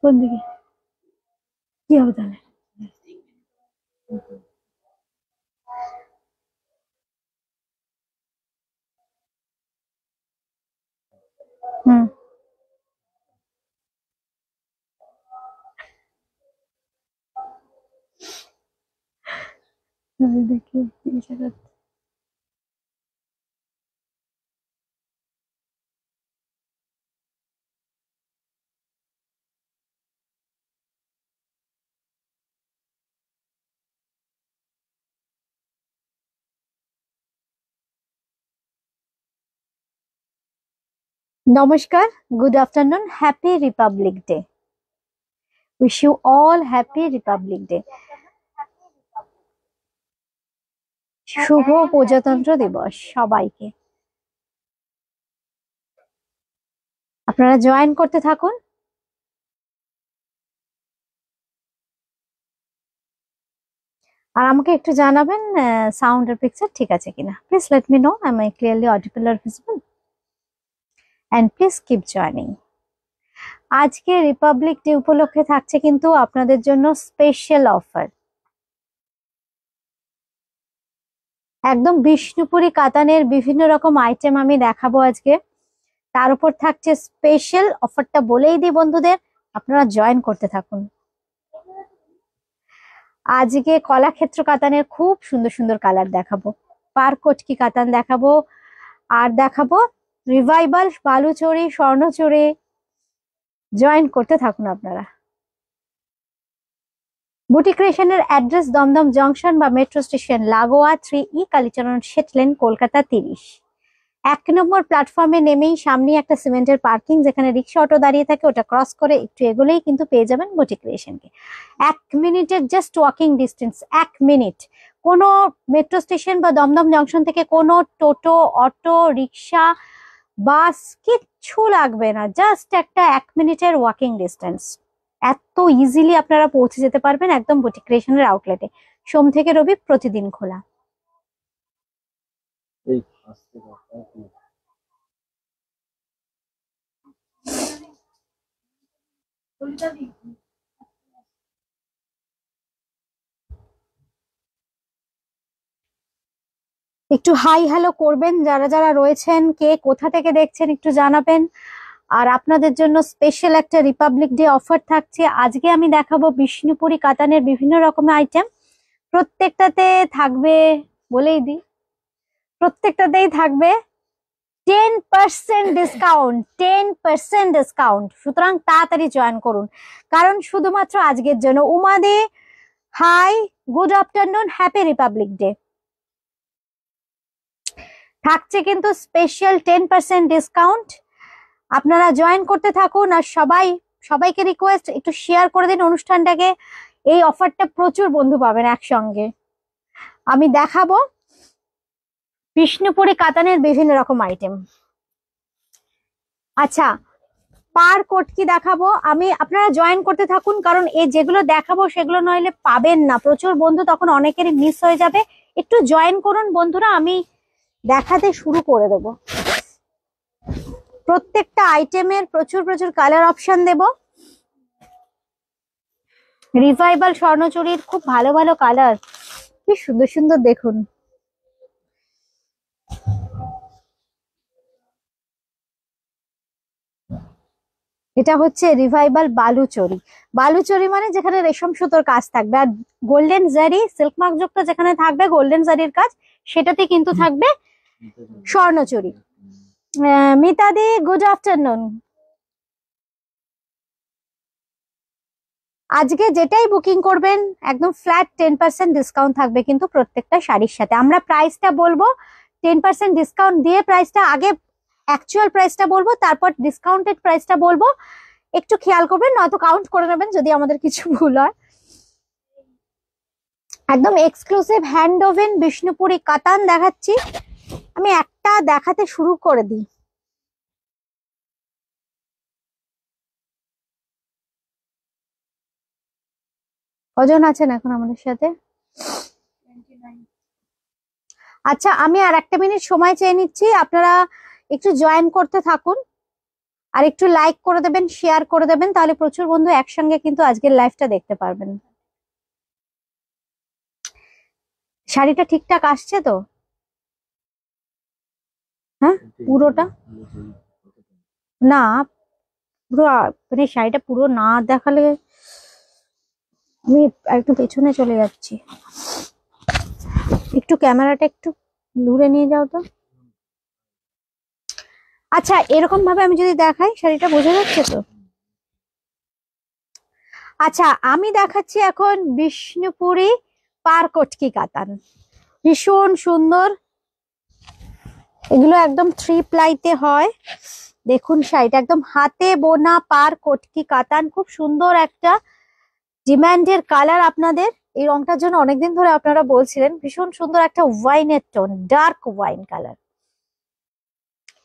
কোন দিকে কি হবে তাহলে? হুম, দেখি এই জায়গা। নমস্কার, good afternoon, happy republic day. Wish you all happy republic day. শুভ প্রজাতন্ত্র দিবস সবাইকে। আপনারা জয়েন করতে থাকুন। আর আমাকে একটু জানাবেন সাউন্ড আর পিকচার ঠিক আছে কিনা। Please let me no am I clearly audible or visible, and please keep joining. আজকে রিপাবলিক ডে উপলক্ষে থাকছে কিন্তু আপনাদের জন্য স্পেশাল অফার। একদম বিষ্ণুপুরি কাতানের বিভিন্ন রকম আইটেম আমি দেখাবো আজকে। তার উপর থাকছে স্পেশাল অফারটা, বলেই দিই বন্ধুদের, আপনারা জয়েন করতে থাকুন। আজকে কলাক্ষেত্র কাতানের খুব সুন্দর সুন্দর কালার দেখাবো, পারকটকি কাতান দেখাবো, আর দেখাবো রিভাইভাল বালুচরী, স্বর্ণচরী। জয়েন করতে থাকুন আপনারা। বুটি ক্রিয়েশনের অ্যাড্রেস দমদম জংশন বা মেট্রো স্টেশন লাগোয়া 3E কালীচরণ শেটলেন, কলকাতা 30। 1 নম্বর প্ল্যাটফর্মে নেমেই সামনে একটা সিমেন্টের পার্কিং, যেখানে রিক্সা অটো দাঁড়িয়ে থাকে, ওটা ক্রস করে একটু এগোলেই কিন্তু পেয়ে যাবেন বুটি ক্রিয়েশনকে। 1 মিনিটের জাস্ট ওয়াকিং ডিস্টেন্স, 1 মিনিট। কোনো মেট্রো স্টেশন বা দমদম জংশন থেকে কোনো টোটো, অটো, রিক্সা, বাস কিচ্ছু লাগবে না, জাস্ট একটা 1 মিনিটের ওয়াকিং ডিস্টেন্স। এত ইজিলি আপনারা পৌঁছে যেতে পারবেন একদম বুটি ক্রিয়েশনের আউটলেটে। সোম থেকে রবি প্রতিদিন খোলা। একটু হাই হ্যালো করবেন যারা যারা রয়েছেন, কে কোথা থেকে দেখছেন একটু জানাবেন। আর আপনাদের জন্য স্পেশাল একটা রিপাবলিক ডে অফার থাকছে। আজকে আমি দেখাবো বিষ্ণুপুরি কাতানের বিভিন্ন রকমের আইটেম। প্রত্যেকটাতে থাকবে, বলেই দিই, প্রত্যেকটাতেই থাকবে 10% ডিসকাউন্ট, 10% ডিসকাউন্ট। সুতরাং তাড়াতাড়ি জয়েন করুন, কারণ শুধুমাত্র আজকের জন্য। উমাদি, hi, good afternoon, happy republic day. থাকছে কিন্তু স্পেশাল 10% ডিসকাউন্ট। আপনারা জয়েন করতে থাকুন। আর সবাইকে রিকোয়েস্ট, একটু শেয়ার করে দিন অনুষ্ঠানটাকে। এই অফারটা প্রচুর বন্ধু পাবেন একসঙ্গে। আমি দেখাবো বিষ্ণুপুরি কাতানের বিভিন্ন রকম আইটেম। আচ্ছা, পার কটকি দেখাবো আমি, আপনারা জয়েন করতে থাকুন, কারণ এই যেগুলো দেখাবো সেগুলো নইলে পাবেন না প্রচুর বন্ধু, তখন অনেকেরই মিস হয়ে যাবে। একটু জয়েন করুন বন্ধুরা, আমি দেখাতে শুরু করে দেব। প্রত্যেকটা আইটেমের প্রচুর প্রচুর কালার অপশন দেব। রিভাইভাল স্বর্ণচুরির খুব ভালো ভালো কালার, কি সুন্দর সুন্দর দেখুন। এটা হচ্ছে রিভাইভাল বালুচরি। বালুচরি মানে যেখানে রেশম সুতোর কাজ থাকবে, আর গোল্ডেন জারি সিল্ক মার্ক যুক্ত যেখানে থাকবে গোল্ডেন জারির কাজ, সেটাতে কিন্তু থাকবে স্বর্ণচুরি। মিতাদি, good afternoon. আজকে যেটাই বুকিং করবেন একদম ফ্ল্যাট 10% ডিসকাউন্ট থাকবে কিন্তু প্রত্যেকটা শাড়ির সাথে। আমরা প্রাইসটা বলবো, 10% ডিসকাউন্ট দিয়ে প্রাইসটা আগে, অ্যাকচুয়াল প্রাইসটা বলবো, তারপর ডিসকাউন্টেড প্রাইসটা বলবো। একটু খেয়াল করবেন, নয়তো কাউন্ট করে নেবেন যদি আমাদের কিছু ভুল হয়। একদম এক্সক্লুসিভ হ্যান্ড ওভেন বিষ্ণুপুরি কাতান দেখাচ্ছি। আমি একটা দেখাতে শুরু করে দিই। কজন আছেন এখন আমাদের সাথে? আচ্ছা, আমি আর একটা মিনিট সময় চেয়ে নিচ্ছি, আপনারা একটু জয়েন করতে থাকুন আর একটু লাইক করে দেবেন, শেয়ার করে দেবেন, তাহলে প্রচুর বন্ধু একসঙ্গে কিন্তু আজকের লাইভটা দেখতে পারবেন। শাড়িটা ঠিকঠাক আসছে তো? হ্যাঁ, পুরোটা না, পুরো মানে শাড়িটা পুরো না দেখালে আমি একটু পেছনে চলে যাচ্ছি। একটু ক্যামেরাটা একটু দূরে নিয়ে যাও তো। আচ্ছা, এরকম ভাবে আমি যদি দেখাই শাড়িটা বোঝা যাচ্ছে তো? আচ্ছা, আমি দেখাচ্ছি এখন বিষ্ণুপুরি পারকটকি কাতান, ভীষণ সুন্দর। এগুলো একদম 3 প্লাইতে হয়। দেখুন শাড়িটা একদম হাতে বোনা পারকটকি কাতান, খুব সুন্দর একটা ডিমান্ডের কালার আপনাদের। এই রংটার জন্য অনেকদিন ধরে আপনারা বলছিলেন। ভীষণ সুন্দর একটা ওয়াইনের টোন, ডার্ক ওয়াইন কালার।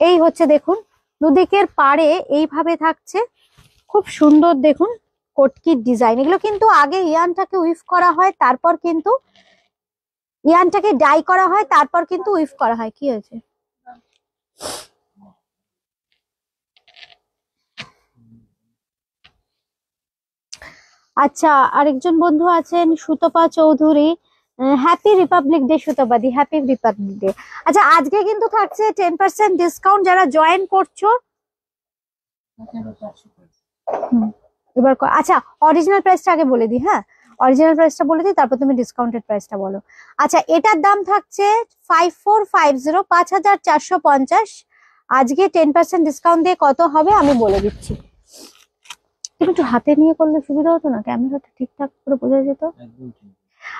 এই হচ্ছে দেখুন, দুদিকের পাড়ে এইভাবে থাকছে, খুব সুন্দর দেখুন কটকির ডিজাইন। এগুলো কিন্তু আগে ইয়ানটাকে উইভ করা হয়, তারপর কিন্তু ইয়ানটাকে ডাই করা হয়, তারপর কিন্তু উইভ করা হয়। কি হয়েছে? আচ্ছা, আরেকজন বন্ধু আছেন Sutapa Chowdhury, happy republic day সুতপাদি, হ্যাপি রিপাবলিক ডে। আচ্ছা, আজকে কিন্তু থাকছে 10% ডিসকাউন্ট যারা জয়েন করছো। এবার আচ্ছা, অরিজিনাল প্রাইসটা আগে বলে দিই। হ্যাঁ, অরিজিনাল প্রাইসটা বলে দিই, তারপর তুমি ডিসকাউন্টেড প্রাইসটা বলো। আচ্ছা, এটার দাম থাকছে 5450, 5450। আজকে 10% ডিসকাউন্ট দিয়ে কত হবে আমি বলে দিচ্ছি। তুমি একটু হাতে নিয়ে করলে সুবিধা হতো না, ক্যামেরাটা ঠিকঠাক করে বোঝা যেত।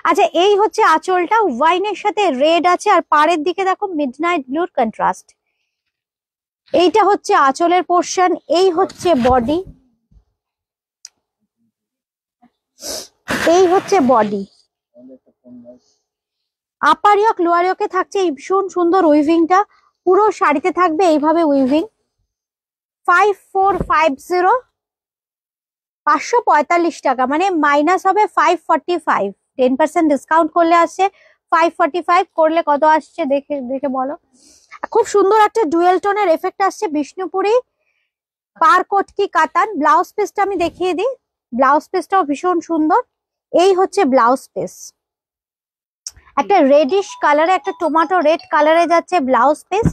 আচ্ছা, এই হচ্ছে আঁচলটা, ওয়াইনের সাথে রেড আছে, আর পাড়ের দিকে দেখো মিডনাইট ব্লুর কন্ট্রাস্ট। এইটা হচ্ছে আঁচলের পোর্শন, এই হচ্ছে বডি, এই হচ্ছে বডি। আপার ইয়ক লোয়ার ইয়কে থাকছে এই ভীষণ সুন্দর উইভিংটা, পুরো শাড়িতে থাকবে এইভাবে উইভিং। 5450, 545 টাকা, মানে মাইনাস হবে 545। 10% ডিসকাউন্ট করলে আসছে 545, করলে কত আসছে দেখে দেখে বলো। খুব সুন্দর একটা ডুয়েল টোনের এফেক্ট আসছে বিষ্ণুপুরি পারকটকি কাতান। ব্লাউজ পিসটা আমি দেখিয়ে দিই, ব্লাউজ পিসটাও ভীষণ সুন্দর। এই হচ্ছে ব্লাউজ পিস, একটা রেডিশ কালারে, একটা টমেটো রেড কালারে যাচ্ছে ব্লাউজ পিস।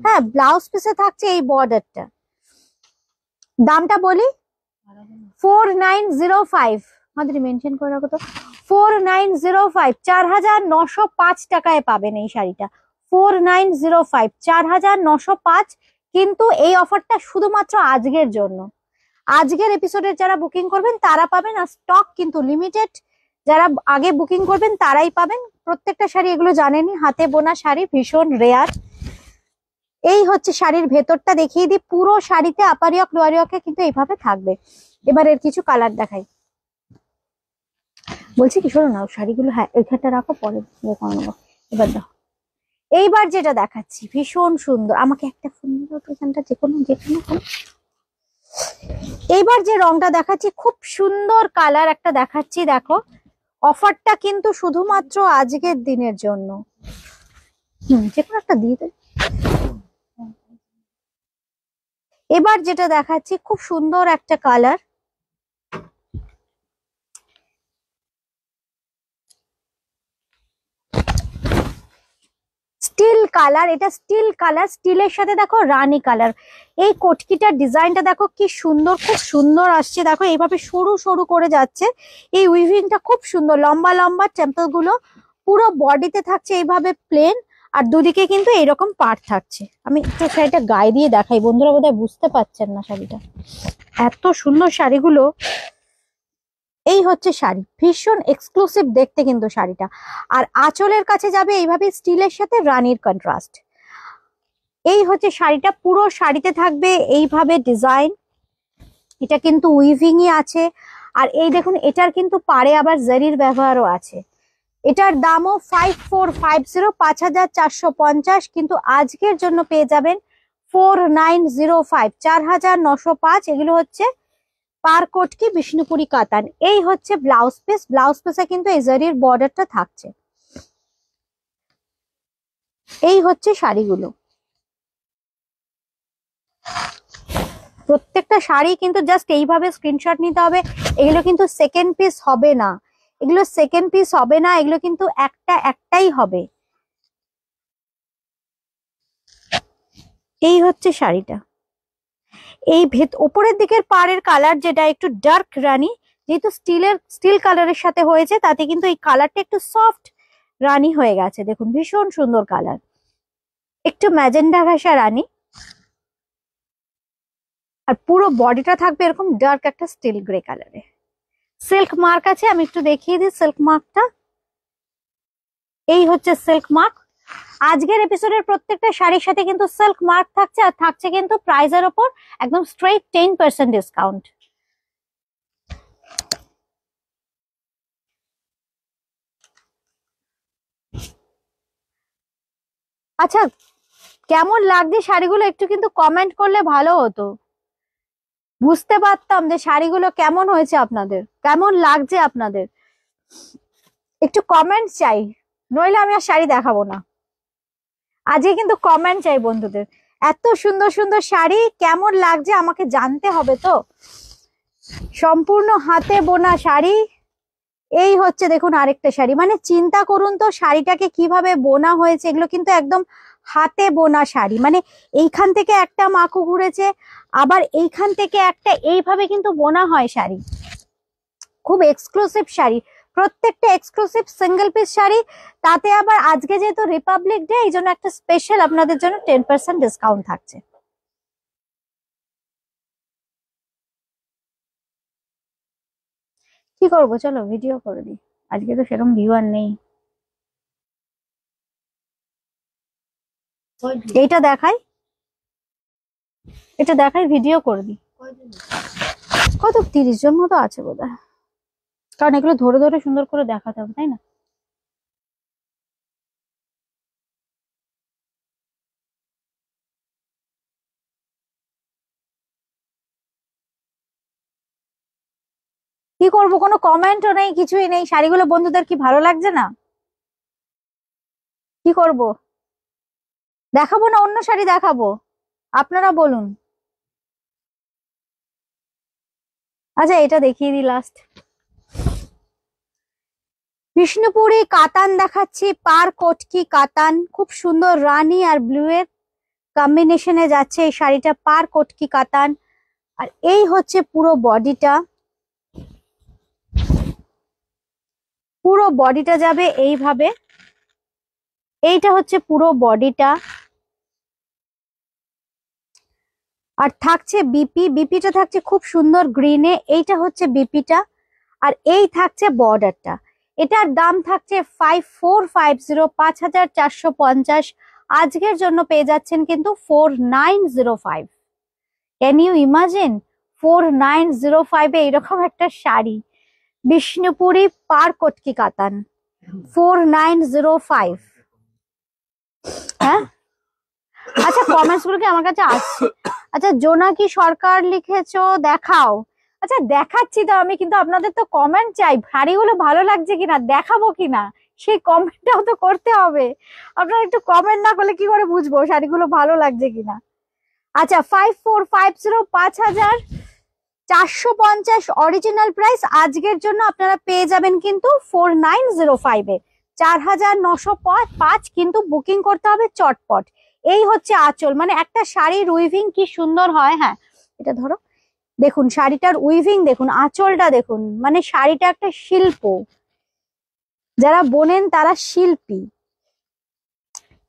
হ্যাঁ, ব্লাউজ পিসে থাকছে এই বর্ডারটা। দামটা বলি, 4905, আমাদের মেনশন করে রাখো তো, 4905, 4905 টাকায় পাবেন এই শাড়িটা। 4905, 4905। কিন্তু এই অফারটা শুধুমাত্র আজকের জন্য, আজকের এপিসোডের যারা বুকিং করবেন তারা পাবেন, আর স্টক কিন্তু লিমিটেড। যারা আগে বুকিং করবেন তারাই পাবেন। প্রত্যেকটা শাড়ি, এগুলো জানেনই, হাতে বোনা শাড়ি, ভীষণ রেয়ার। এই হচ্ছে শাড়ির ভেতরটা দেখিয়ে দিই, পুরো শাড়িতে আপার ইয়ক লোয়ার ইয়কে কিন্তু এইভাবে থাকবে। এবার এর কিছু কালার দেখাই। বলছি কি, শোনো না, শাড়িগুলো হ্যাঁ এখানটা রাখো, পরে নেবো। এবার দাও, এইবার যেটা দেখাচ্ছি ভীষণ সুন্দর। আমাকে একটা ফোন দাও তো, এখানটা যেকোনো যেখানে। এইবার যে রংটা দেখাচ্ছি, খুব সুন্দর কালার একটা দেখাচ্ছি, দেখো। অফারটা কিন্তু শুধুমাত্র আজকের দিনের জন্য। যেকোনো একটা দিয়ে দে। এবার যেটা দেখাচ্ছি, খুব সুন্দর একটা কালার, স্টিল কালার। এটা স্টিল কালার, স্টিলের সাথে দেখো রানী কালার। এই কটকিটার ডিজাইনটা দেখো কি সুন্দর, খুব সুন্দর আসছে। দেখো এইভাবে সরু সরু করে যাচ্ছে, এই উইভিংটা খুব সুন্দর, লম্বা লম্বা টেম্পল গুলো। পুরো বডিতে থাকছে এইভাবে প্লেন, আর দুদিকে কিন্তু এইরকম পাড় থাকছে। আমি একটু শাড়িটা গায়ে দিয়ে দেখাই, বন্ধুরা বোধহয় বুঝতে পারছেন না শাড়িটা, এত সুন্দর শাড়িগুলো। এই হচ্ছে শাড়ি, ভীষণ এক্সক্লুসিভ দেখতে কিন্তু শাড়িটা। আর আঁচলের কাছে যাবে এইভাবে স্টিলের সাথে রানীর কন্ট্রাস্ট। এই হচ্ছে শাড়িটা, পুরো শাড়িতে থাকবে এইভাবে ডিজাইন। এটা কিন্তু উইভিংই আছে। আর এই দেখুন, এটার কিন্তু পাড়ে আবার জারির ব্যবহারও আছে। এটার দামও 5450, 5450, কিন্তু আজকের জন্য পেয়ে যাবেন 4905, 4905। এগুলো হচ্ছে পারকটকি বিষ্ণুপুরি কাতান। এই হচ্ছে ব্লাউজ পিস, ব্লাউজ পিসে কিন্তু এই জারির বর্ডারটা থাকছে। এই হচ্ছে শাড়িগুলো, প্রত্যেকটা শাড়ি কিন্তু জাস্ট এইভাবে স্ক্রিনশট নিতে হবে। এগুলো কিন্তু সেকেন্ড পিস হবে না, এগুলো সেকেন্ড পিস হবে না, এগুলো কিন্তু একটাই হবে। এই হচ্ছে শাড়িটা। এই ওপরের দিকের পাড়ের কালার যেটা একটু ডার্ক রানী, যেহেতু স্টিল কালারের সাথে হয়েছে, তাতে কিন্তু এই কালারটা একটু সফট রানী হয়ে গেছে। দেখুন ভীষণ সুন্দর কালার, একটু ম্যাজেন্ডা ঘাসা রানী। আর পুরো বডিটা থাকবে এরকম ডার্ক একটা স্টিল গ্রে কালারে। সিল্ক মার্ক আছে, আমি একটু দেখিয়ে দিই সিল্ক মার্কটা। এই হচ্ছে সিল্ক মার্ক। আজকের এপিসোডের প্রত্যেকটা শাড়ির সাথে কিন্তু সিল্ক মার্ক থাকছে, আর থাকছে কিন্তু প্রাইসের ওপর একদম স্ট্রেট 10% ডিসকাউন্ট। আচ্ছা, কেমন লাগছে শাড়িগুলো একটু কিন্তু কমেন্ট করলে ভালো হতো, বুঝতে পারতাম যে শাড়িগুলো কেমন হয়েছে, আপনাদের কেমন লাগছে আপনাদের। একটু কমেন্ট চাই, নইলে আমি আর শাড়ি দেখাবো না। আজকে কিন্তু কমেন্ট চাই বন্ধুদের। এত সুন্দর সুন্দর শাড়ি কেমন লাগছে আমাকে জানতে হবে তো। সম্পূর্ণ হাতে বোনা শাড়ি। এই হচ্ছে দেখুন আরেকটা শাড়ি, মানে চিন্তা করুন তো শাড়িটাকে কিভাবে বোনা হয়েছে। এগুলো কিন্তু একদম হাতে বোনা শাড়ি, মানে এইখান থেকে একটা মাকু ঘুরেছে, আবার এইখান থেকে একটা, এইভাবে কিন্তু বোনা হয় শাড়ি। খুব এক্সক্লুসিভ শাড়ি, প্রত্যেকটা এক্সক্লুসিভ সিঙ্গেল পিস শাড়ি। তাতে আবার আজকে যেহেতু রিপাবলিক ডে, এই জন্য একটা স্পেশাল আপনাদের জন্য 10% ডিসকাউন্ট থাকছে। কি করবো, চলো ভিডিও করে দিই, আজকে তো সেরকম ভিউ আর নেই। এইটা দেখাই, এটা দেখাই, ভিডিও করে দিই। কত 30 জন মতো আছে বোধহয়, কারণ এগুলো ধরে ধরে সুন্দর করে দেখাতে হবে, তাই না? কি করবো, কোনো কমেন্টও নেই, কিছুই নেই। শাড়িগুলো বন্ধুদের কি ভালো লাগছে না? কি করব, দেখাবো না অন্য শাড়ি দেখাবো, আপনারা বলুন। আচ্ছা এটা দেখিয়ে দিই লাস্ট। বিষ্ণুপুরি কাতান দেখাচ্ছি, পার কটকি কাতান, খুব সুন্দর রানী আর ব্লু এর কম্বিনেশনে যাচ্ছে এই শাড়িটা, পার কটকি কাতান। আর এই হচ্ছে পুরো বডিটা, পুরো বডিটা যাবে এইভাবে। এইটা হচ্ছে পুরো বডিটা, আর থাকছে বিপি, বিপিটা থাকছে খুব সুন্দর গ্রিনে, এইটা হচ্ছে বিপিটা। আর এই থাকছে বর্ডারটা। এটার দাম থাকছে 5450, 5450। আজকের জন্য পেয়ে যাচ্ছেন কিন্তু 4905। ক্যান ইউ ইমাজিন 4905 এ এরকম একটা শাড়ি, বিষ্ণুপুরি পার কটকি কাতান 4905। হ্যাঁ আচ্ছা, কমেন্টস গুলো কি আমার কাছে আসছে? আচ্ছা জোনাকি সরকার লিখেছো দেখাও। আচ্ছা দেখাচ্ছি তো আমি, কিন্তু আপনাদের তো কমেন্ট চাই, শাড়িগুলো ভালো লাগছে কিনা, দেখাবো কিনা, সেই কমেন্টটাও তো করতে হবে। আপনারা একটু কমেন্ট না করলে কি করে বুঝবো শাড়িগুলো ভালো লাগছে কিনা। আচ্ছা 5450, 5450 অরিজিনাল প্রাইস। আজকের জন্য আপনারা পেয়ে যাবেন কিন্তু 4905 এ, 4905, কিন্তু বুকিং করতে হবে চটপট। এই হচ্ছে আঁচল, মানে একটা শাড়ির উইভিং কি সুন্দর হয়। হ্যাঁ এটা ধরো, দেখুন শাড়িটার উইভিং দেখুন, আঁচলটা দেখুন, মানে শাড়িটা একটা শিল্প, যারা বোনেন তারা শিল্পী।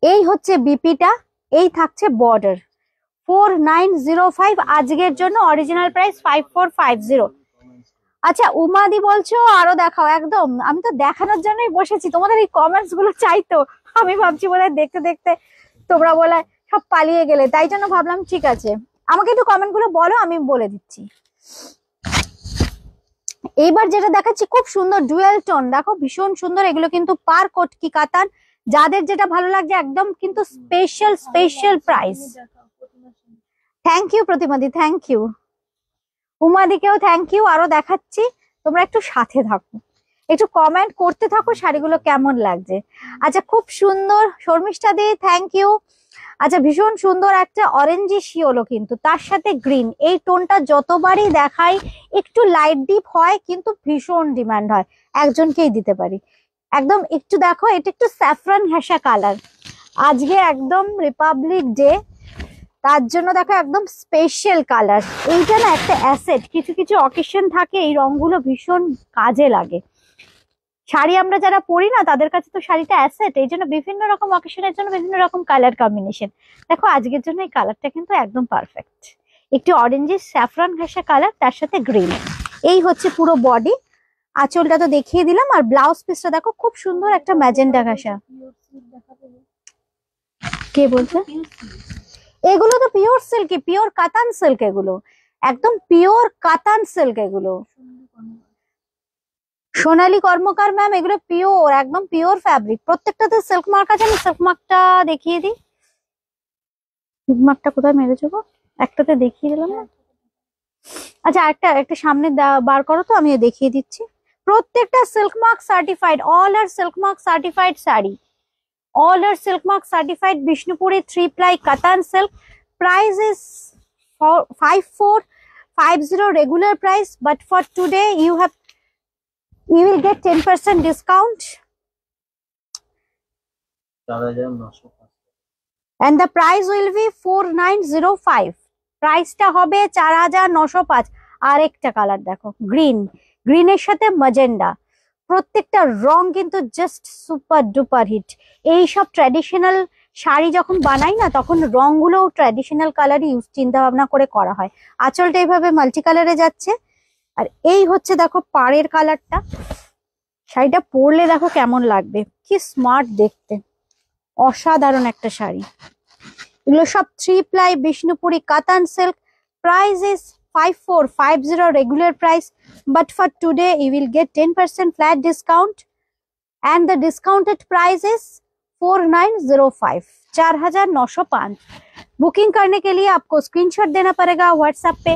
এই হচ্ছে বিপিটা, এই থাকছে বর্ডার। 4905 আজকের জন্য, অরিজিনাল প্রাইস 5450। আচ্ছা উমাদি বলছো আরো দেখাও, একদম আমি তো দেখানোর জন্যই বসেছি, তোমাদের এই কমেন্টস গুলো চাইতো। আমি ভাবছি বোধহয় দেখতে দেখতে তোমরা বলে সব পালিয়ে গেলে, তাই জন্য ভাবলাম ঠিক আছে আমাকে একটু কমেন্ট গুলো বলো, আমি বলে দিচ্ছি। এইবার যেটা দেখাচ্ছি খুব সুন্দর ডুয়েল টোন, দেখো ভীষণ সুন্দর। এগুলো কিন্তু পার কটকি কাতান, যাদের যেটা ভালো লাগছে একদম কিন্তু special special price. Thank you প্রতিমাদি, থ্যাংক ইউ উমাদিকেও থ্যাংক ইউ। আরো দেখাচ্ছি, তোমরা একটু সাথে থাকো, একটু কমেন্ট করতে থাকো শাড়িগুলো কেমন লাগছে। আচ্ছা খুব সুন্দর শর্মিষ্ঠা দি, থ্যাংক ইউ। আচ্ছা ভীষণ সুন্দর একটা অরেঞ্জিশ ইয়েলো, কিন্তু তার সাথে গ্রিন, এই টোনটা যতবারই দেখাই একটু লাইট ডিপ হয় কিন্তু ভীষণ ডিমান্ড হয়, একজনকেই দিতে পারি। একদম একটু দেখো, এটা একটু স্যাফরান ঘেঁষা কালার, আজকে একদম রিপাবলিক ডে, তার জন্য দেখো একদম স্পেশাল কালার। এইটা না একটা অ্যাসেট, কিছু কিছু অকেশন থাকে এই রংগুলো ভীষণ কাজে লাগে। শাড়ি আমরা যারা পরি না তাদের কাছে তো শাড়িটা অ্যাসেট, এই জন্য বিভিন্ন রকম অকেশনের জন্য বিভিন্ন রকম কালার কম্বিনেশন। দেখো আজকের জন্য এই কালারটা কিন্তু একদম পারফেক্ট, একটু অরেঞ্জের স্যাফরন ঘেঁষা কালার, তার সাথে গ্রিন। এই হচ্ছে পুরো বডি, আঁচলটা তো দেখিয়ে দিলাম। আর ব্লাউজ পিসটা দেখো খুব সুন্দর একটা ম্যাজেন্ডা ঘেঁষা। কে বলছে? এগুলো তো পিওর সিল্ক, পিওর কাতান সিল্ক, এগুলো একদম পিওর কাতান সিল্ক। এগুলো সোনালী কর্মকার ম্যাম, এগুলো পিওর, একদম পিওর ফ্যাব্রিক। প্রত্যেকটাতে সিল্ক মার্ক আছে, আমি সিল্ক মার্কটা দেখিয়ে দিই। সিল্ক মার্কটা কোথায় মেরেছো গো? একটাতে দেখিয়ে দিলাম না। আচ্ছা একটা সামনে বার করো তো, আমি দেখিয়ে দিচ্ছি। প্রত্যেকটা silk mark certified, all are silk mark certified sari, all are silk mark certified. Bishnupuri 3 ply katan silk, price is 5450 regular price, but for today you will get 10% discount, and the price will be 4905. প্রাইসটা হবে 4905। আর একটা colour দেখো, green, গ্রিনের সাথে magenta, প্রত্যেকটা রং কিন্তু just super duper hit. এই সব ট্র্যাডিশনাল শাড়ি যখন বানাই না তখন রংগুলো ট্র্যাডিশনাল কালারই ইউজ চিন্তা ভাবনা করে করা হয়। আঁচলটা এইভাবে মাল্টি কালারে যাচ্ছে। আর এই হচ্ছে দেখো পাড়ের কালারটা, শাড়িটা পরলে দেখো কেমন লাগবে, কি স্মার্ট দেখতে, অসাধারণ একটা শাড়ি। এগুলো সব 3 ply বিষ্ণুপুরি কাতান silk, price is 5450 regular price, but for today you will get 10% flat discount and the discounted price is 4905, 4905। Booking करने के लिए आपको स्क्रीनशॉट देना पड़ेगा व्हाट्सएप पे।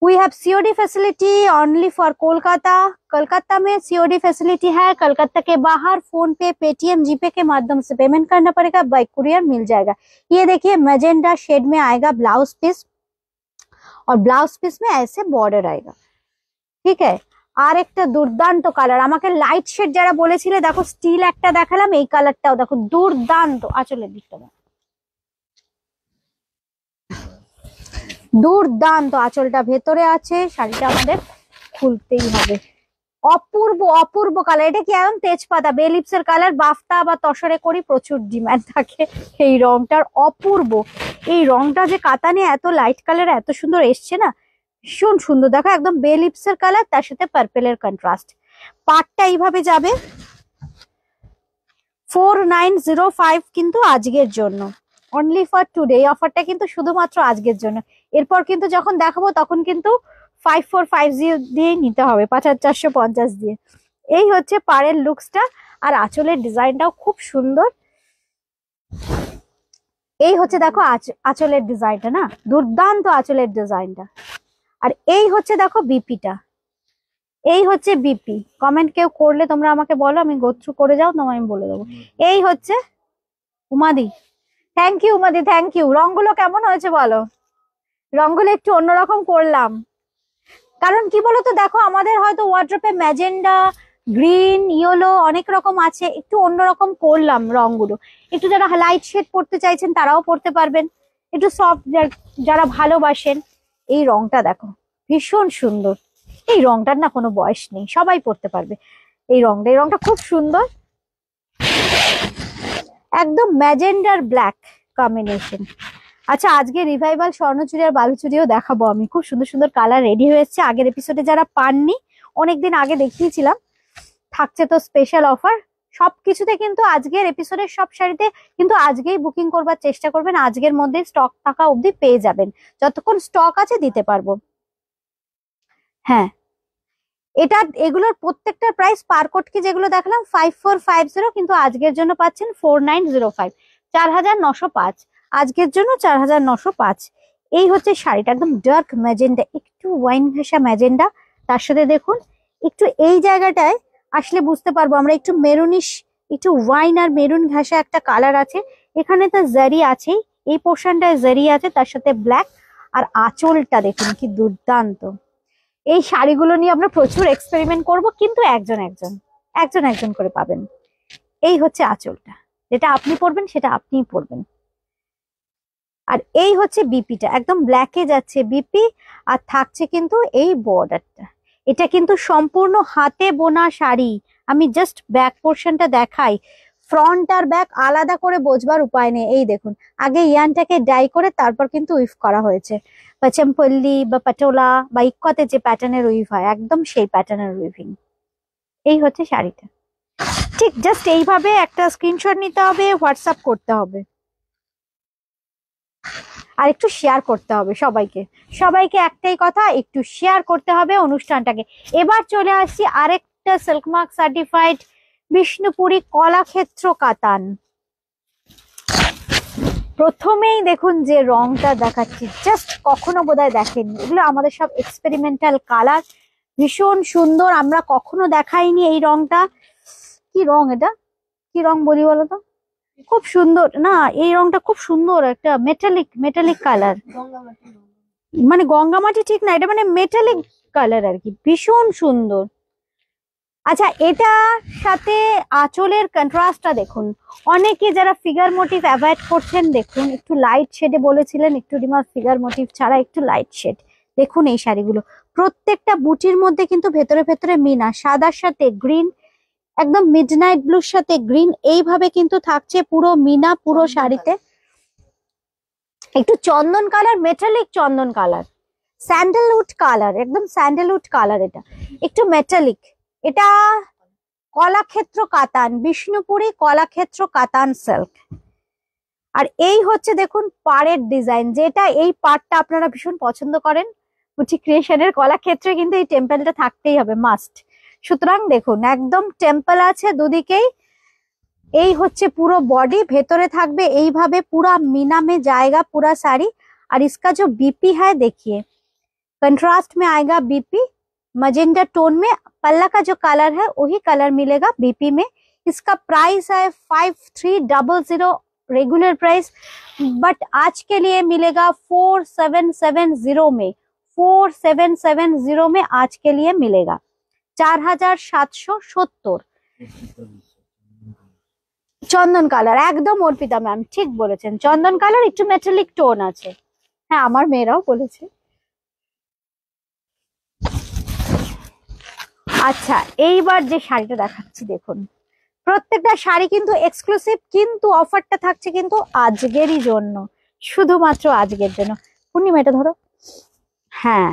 We have COD facility only for Kolkata, Calcutta में COD फैसिलिटी है। कलकत्ता के बाहर फोन पे, पेटीएम, जीपे के माध्यम से पेमेंट करना पड़ेगा, बाय कुरियर मिल जाएगा। ये देखिए मैजेंडा शेड में आएगा ब्लाउज पीस, और ब्लाउज पीस में ऐसे बॉर्डर आएगा, ঠিক है। আর একটা দুর্দান্ত কালার, আমাকে লাইট শেড যারা বলেছিলে, দেখো স্টিল একটা দেখালাম, এই কালারটাও দেখো দুর্দান্ত। আঁচলের দিকটা দুর্দান্ত, আঁচলটা ভেতরে আছে, শাড়িটা আমাদের খুলতেই হবে। অপূর্ব অপূর্ব কালার, এটা কি একদম তেজপাতা বেলিপসের কালার, বাফতা বা তসরে করি প্রচুর ডিমান্ড থাকে এই রংটার। অপূর্ব এই রংটা যে কাতানে এত লাইট কালার এত সুন্দর এসছে না, ভীষণ সুন্দর। দেখো একদম বেলিপসের কালার, তার সাথে পার্পেলের কন্ট্রাস্ট। পাটটা এইভাবে যাবে 4905 কিন্তু আজকের জন্য, অনলি ফর টুডে। এই অফারটা কিন্তু শুধুমাত্র আজকের জন্য, এরপর কিন্তু যখন দেখাবো তখন কিন্তু 5450 দিয়ে নিতে হবে, 5450 দিয়ে। এই হচ্ছে পাড়ের লুকসটা, আর আঁচলের ডিজাইনটাও খুব সুন্দর। এই হচ্ছে দেখো আঁচলের ডিজাইনটা, না দুর্দান্ত আঁচলের ডিজাইনটা। আর এই হচ্ছে দেখো বিপিটা, এই হচ্ছে বিপি। কমেন্ট কেউ করলে তোমরা আমাকে বলো, আমি গোথ্রু করে যাও, তোমায় আমি বলে দেবো। এই হচ্ছে উমাদি, থ্যাংক ইউ উমাদি, থ্যাংক ইউ। রংগুলো কেমন হয়েছে বলো? রংগুলো একটু অন্যরকম করলাম, কারণ কি বলতো, দেখো আমাদের হয়তো ওয়ার্ড্রপে ম্যাজেন্ডা, গ্রিন, ইয়েলো অনেক রকম আছে, একটু অন্যরকম করলাম রংগুলো। একটু যারা লাইট শেড পড়তে চাইছেন তারাও পড়তে পারবেন, একটু সফট যারা ভালোবাসেন। এই রংটা দেখো ভীষণ সুন্দর, এই রংটার না কোনো বয়স নেই, সবাই পড়তে পারবে এই রংটা খুব সুন্দর, একদম ম্যাজেন্ডার ব্ল্যাক কম্বিনেশন। আচ্ছা আজকে রিভাইভাল স্বর্ণচুরি আর বালুচুরিও দেখাবো আমি, খুব সুন্দর সুন্দর কালার রেডি হয়েছে। আগের এপিসোডে যারা পাননি, অনেকদিন আগে দেখিয়েছিলাম, থাকছে তো স্পেশাল অফার সবকিছুতে। কিন্তু আজকের এপিসোডের সব শাড়িতে কিন্তু আজকেই বুকিং করবার চেষ্টা করবেন, আজকের মধ্যে স্টক থাকা অবধি পেয়ে যাবেন, যতক্ষণ স্টক আছে দিতে পারবো। হ্যাঁ এগুলোর প্রত্যেকটার প্রাইস পার কোড কি যেগুলো দেখালাম 5450, কিন্তু আজকের জন্য পাচ্ছেন 4905, 4905 আজকের জন্য 4905। এই হচ্ছে শাড়িটা, একদম ডার্ক ম্যাজেন্ডা, একটু ওয়াইন ঘেঁষা ম্যাজেন্ডা, তার সাথে দেখুন একটু এই জায়গাটায় আসলে বুঝতে পারবো আমরা, একটু মেরুনিশ, একটু ওয়াইন আর মেরুন ঘাসা একটা কালার আছে। এখানে তো জারি আছেই, এই পোর্শনটায় জারি আছে, তার সাথে ব্ল্যাক। আর আঁচলটা দেখুন কি দুর্দান্ত। এই শাড়িগুলো নিয়ে আমরা প্রচুর এক্সপেরিমেন্ট করব, কিন্তু একজন একজন একজন একজন করে পাবেন। এই হচ্ছে আঁচলটা, যেটা আপনি পরবেন সেটা আপনিই পরবেন। আর এই হচ্ছে বিপিটা, একদম ব্ল্যাকে যাচ্ছে বিপি, আর থাকছে কিন্তু এই বর্ডারটা। এটা কিন্তু সম্পূর্ণ হাতে বোনা শাড়ি। আমি জাস্ট ব্যাক পোর্শনটা দেখাই, ফ্রন্ট আর ব্যাক আলাদা করে বোঝবার উপায় নেই। এই দেখুন, আগে ইয়ানটাকে ডাই করে তারপর কিন্তু উইভ করা হয়েছে। পচমপল্লি বা পটোলা বা ইক্কাতে যে প্যাটার্নের উইভ হয়, একদম সেই প্যাটার্নের উইভিং। এই হচ্ছে শাড়িটা। ঠিক জাস্ট এইভাবে একটা স্ক্রিনশট নিতে হবে, হোয়াটসঅ্যাপ করতে হবে, আর একটু শেয়ার করতে হবে সবাইকে। সবাইকে একটাই কথা, একটু শেয়ার করতে হবে অনুষ্ঠানটাকে। এবার চলে আসছি আরেকটা সিল্কমার্ক সার্টিফাইড বিষ্ণুপুরি কলাক্ষেত্র কাতান। প্রথমেই দেখুন যে রংটা দেখাচ্ছি, জাস্ট কখনো বোধহয় দেখেননি, এগুলো আমাদের সব এক্সপেরিমেন্টাল কালার, ভীষণ সুন্দর। আমরা কখনো দেখাইনি এই রংটা। কি রং এটা, কি রং বলি বলো তো? খুব সুন্দর না, এই রংটা খুব সুন্দর, একটা মেটালিক মেটালিক কালার। মানে গঙ্গামাটি ঠিক না, এটা মানে মেটালিক কালার আর কি, ভীষণ সুন্দর। আচ্ছা, এটা সাথে আঁচলের কন্ট্রাস্টটা দেখুন। অনেকে যারা ফিগার মোটিভ অ্যাভয়েড করছেন, দেখুন একটু লাইট শেডে বলেছিলেন, একটু ডিমা ফিগার মোটিভ ছাড়া একটু লাইট শেড। দেখুন এই শাড়িগুলো প্রত্যেকটা বুটির মধ্যে কিন্তু ভেতরে ভেতরে মিনা, সাদার সাথে গ্রিন, একদম মিডনাইট ব্লুর সাথে গ্রিন, এইভাবে কিন্তু থাকছে পুরো মিনা পুরো শাড়িতে। একটু চন্দন কালার, মেটালিক চন্দন কালার, স্যান্ডেলউড কালার, একদম স্যান্ডেলউড কালার। এটা একটু মেটালিক। এটা কলাক্ষেত্র কাতান, বিষ্ণুপুরি কলাক্ষেত্র কাতান সিল্ক। আর এই হচ্ছে দেখুন পাড়ের ডিজাইন, যেটা এই পাড়টা আপনারা ভীষণ পছন্দ করেন। বুটিক ক্রিয়েশনের কলাক্ষেত্রে কিন্তু এই টেম্পলটা থাকতেই হবে, মাস্ট। সুতরাং দেখুন একদম টেম্পল আছে দুদিকেই। এই হচ্ছে পুরো বডি, ভেতরে থাকবে এইভাবে পুরা मीना में जाएगा पूरा साड़ी। और इसका जो बीपी है देखिए, कंट्रास्ट में आएगा बीपी, मजेंडा टोन में। पल्ला का जो कलर है वही कलर मिलेगा बीपी में। इसका प्राइस है 5300 रेगुलर प्राइस, बट आज के लिए मिलेगा 4770 में। 4770 में आज के लिए मिलेगा 4770। চন্দন কালার, একদম অর্পিতা ম্যাম ঠিক বলেছেন, চন্দন কালার, একটু মেটালিক টোন আছে। হ্যাঁ, আমার মেয়েরাও বলেছে। আচ্ছা, এইবার যে শাড়িটা দেখাচ্ছি দেখুন, প্রত্যেকটা শাড়ি কিন্তু এক্সক্লুসিভ, কিন্তু অফারটা থাকছে কিন্তু আজকেরই জন্য, শুধুমাত্র আজকের জন্য। পূর্ণিমা এটা ধরো। হ্যাঁ,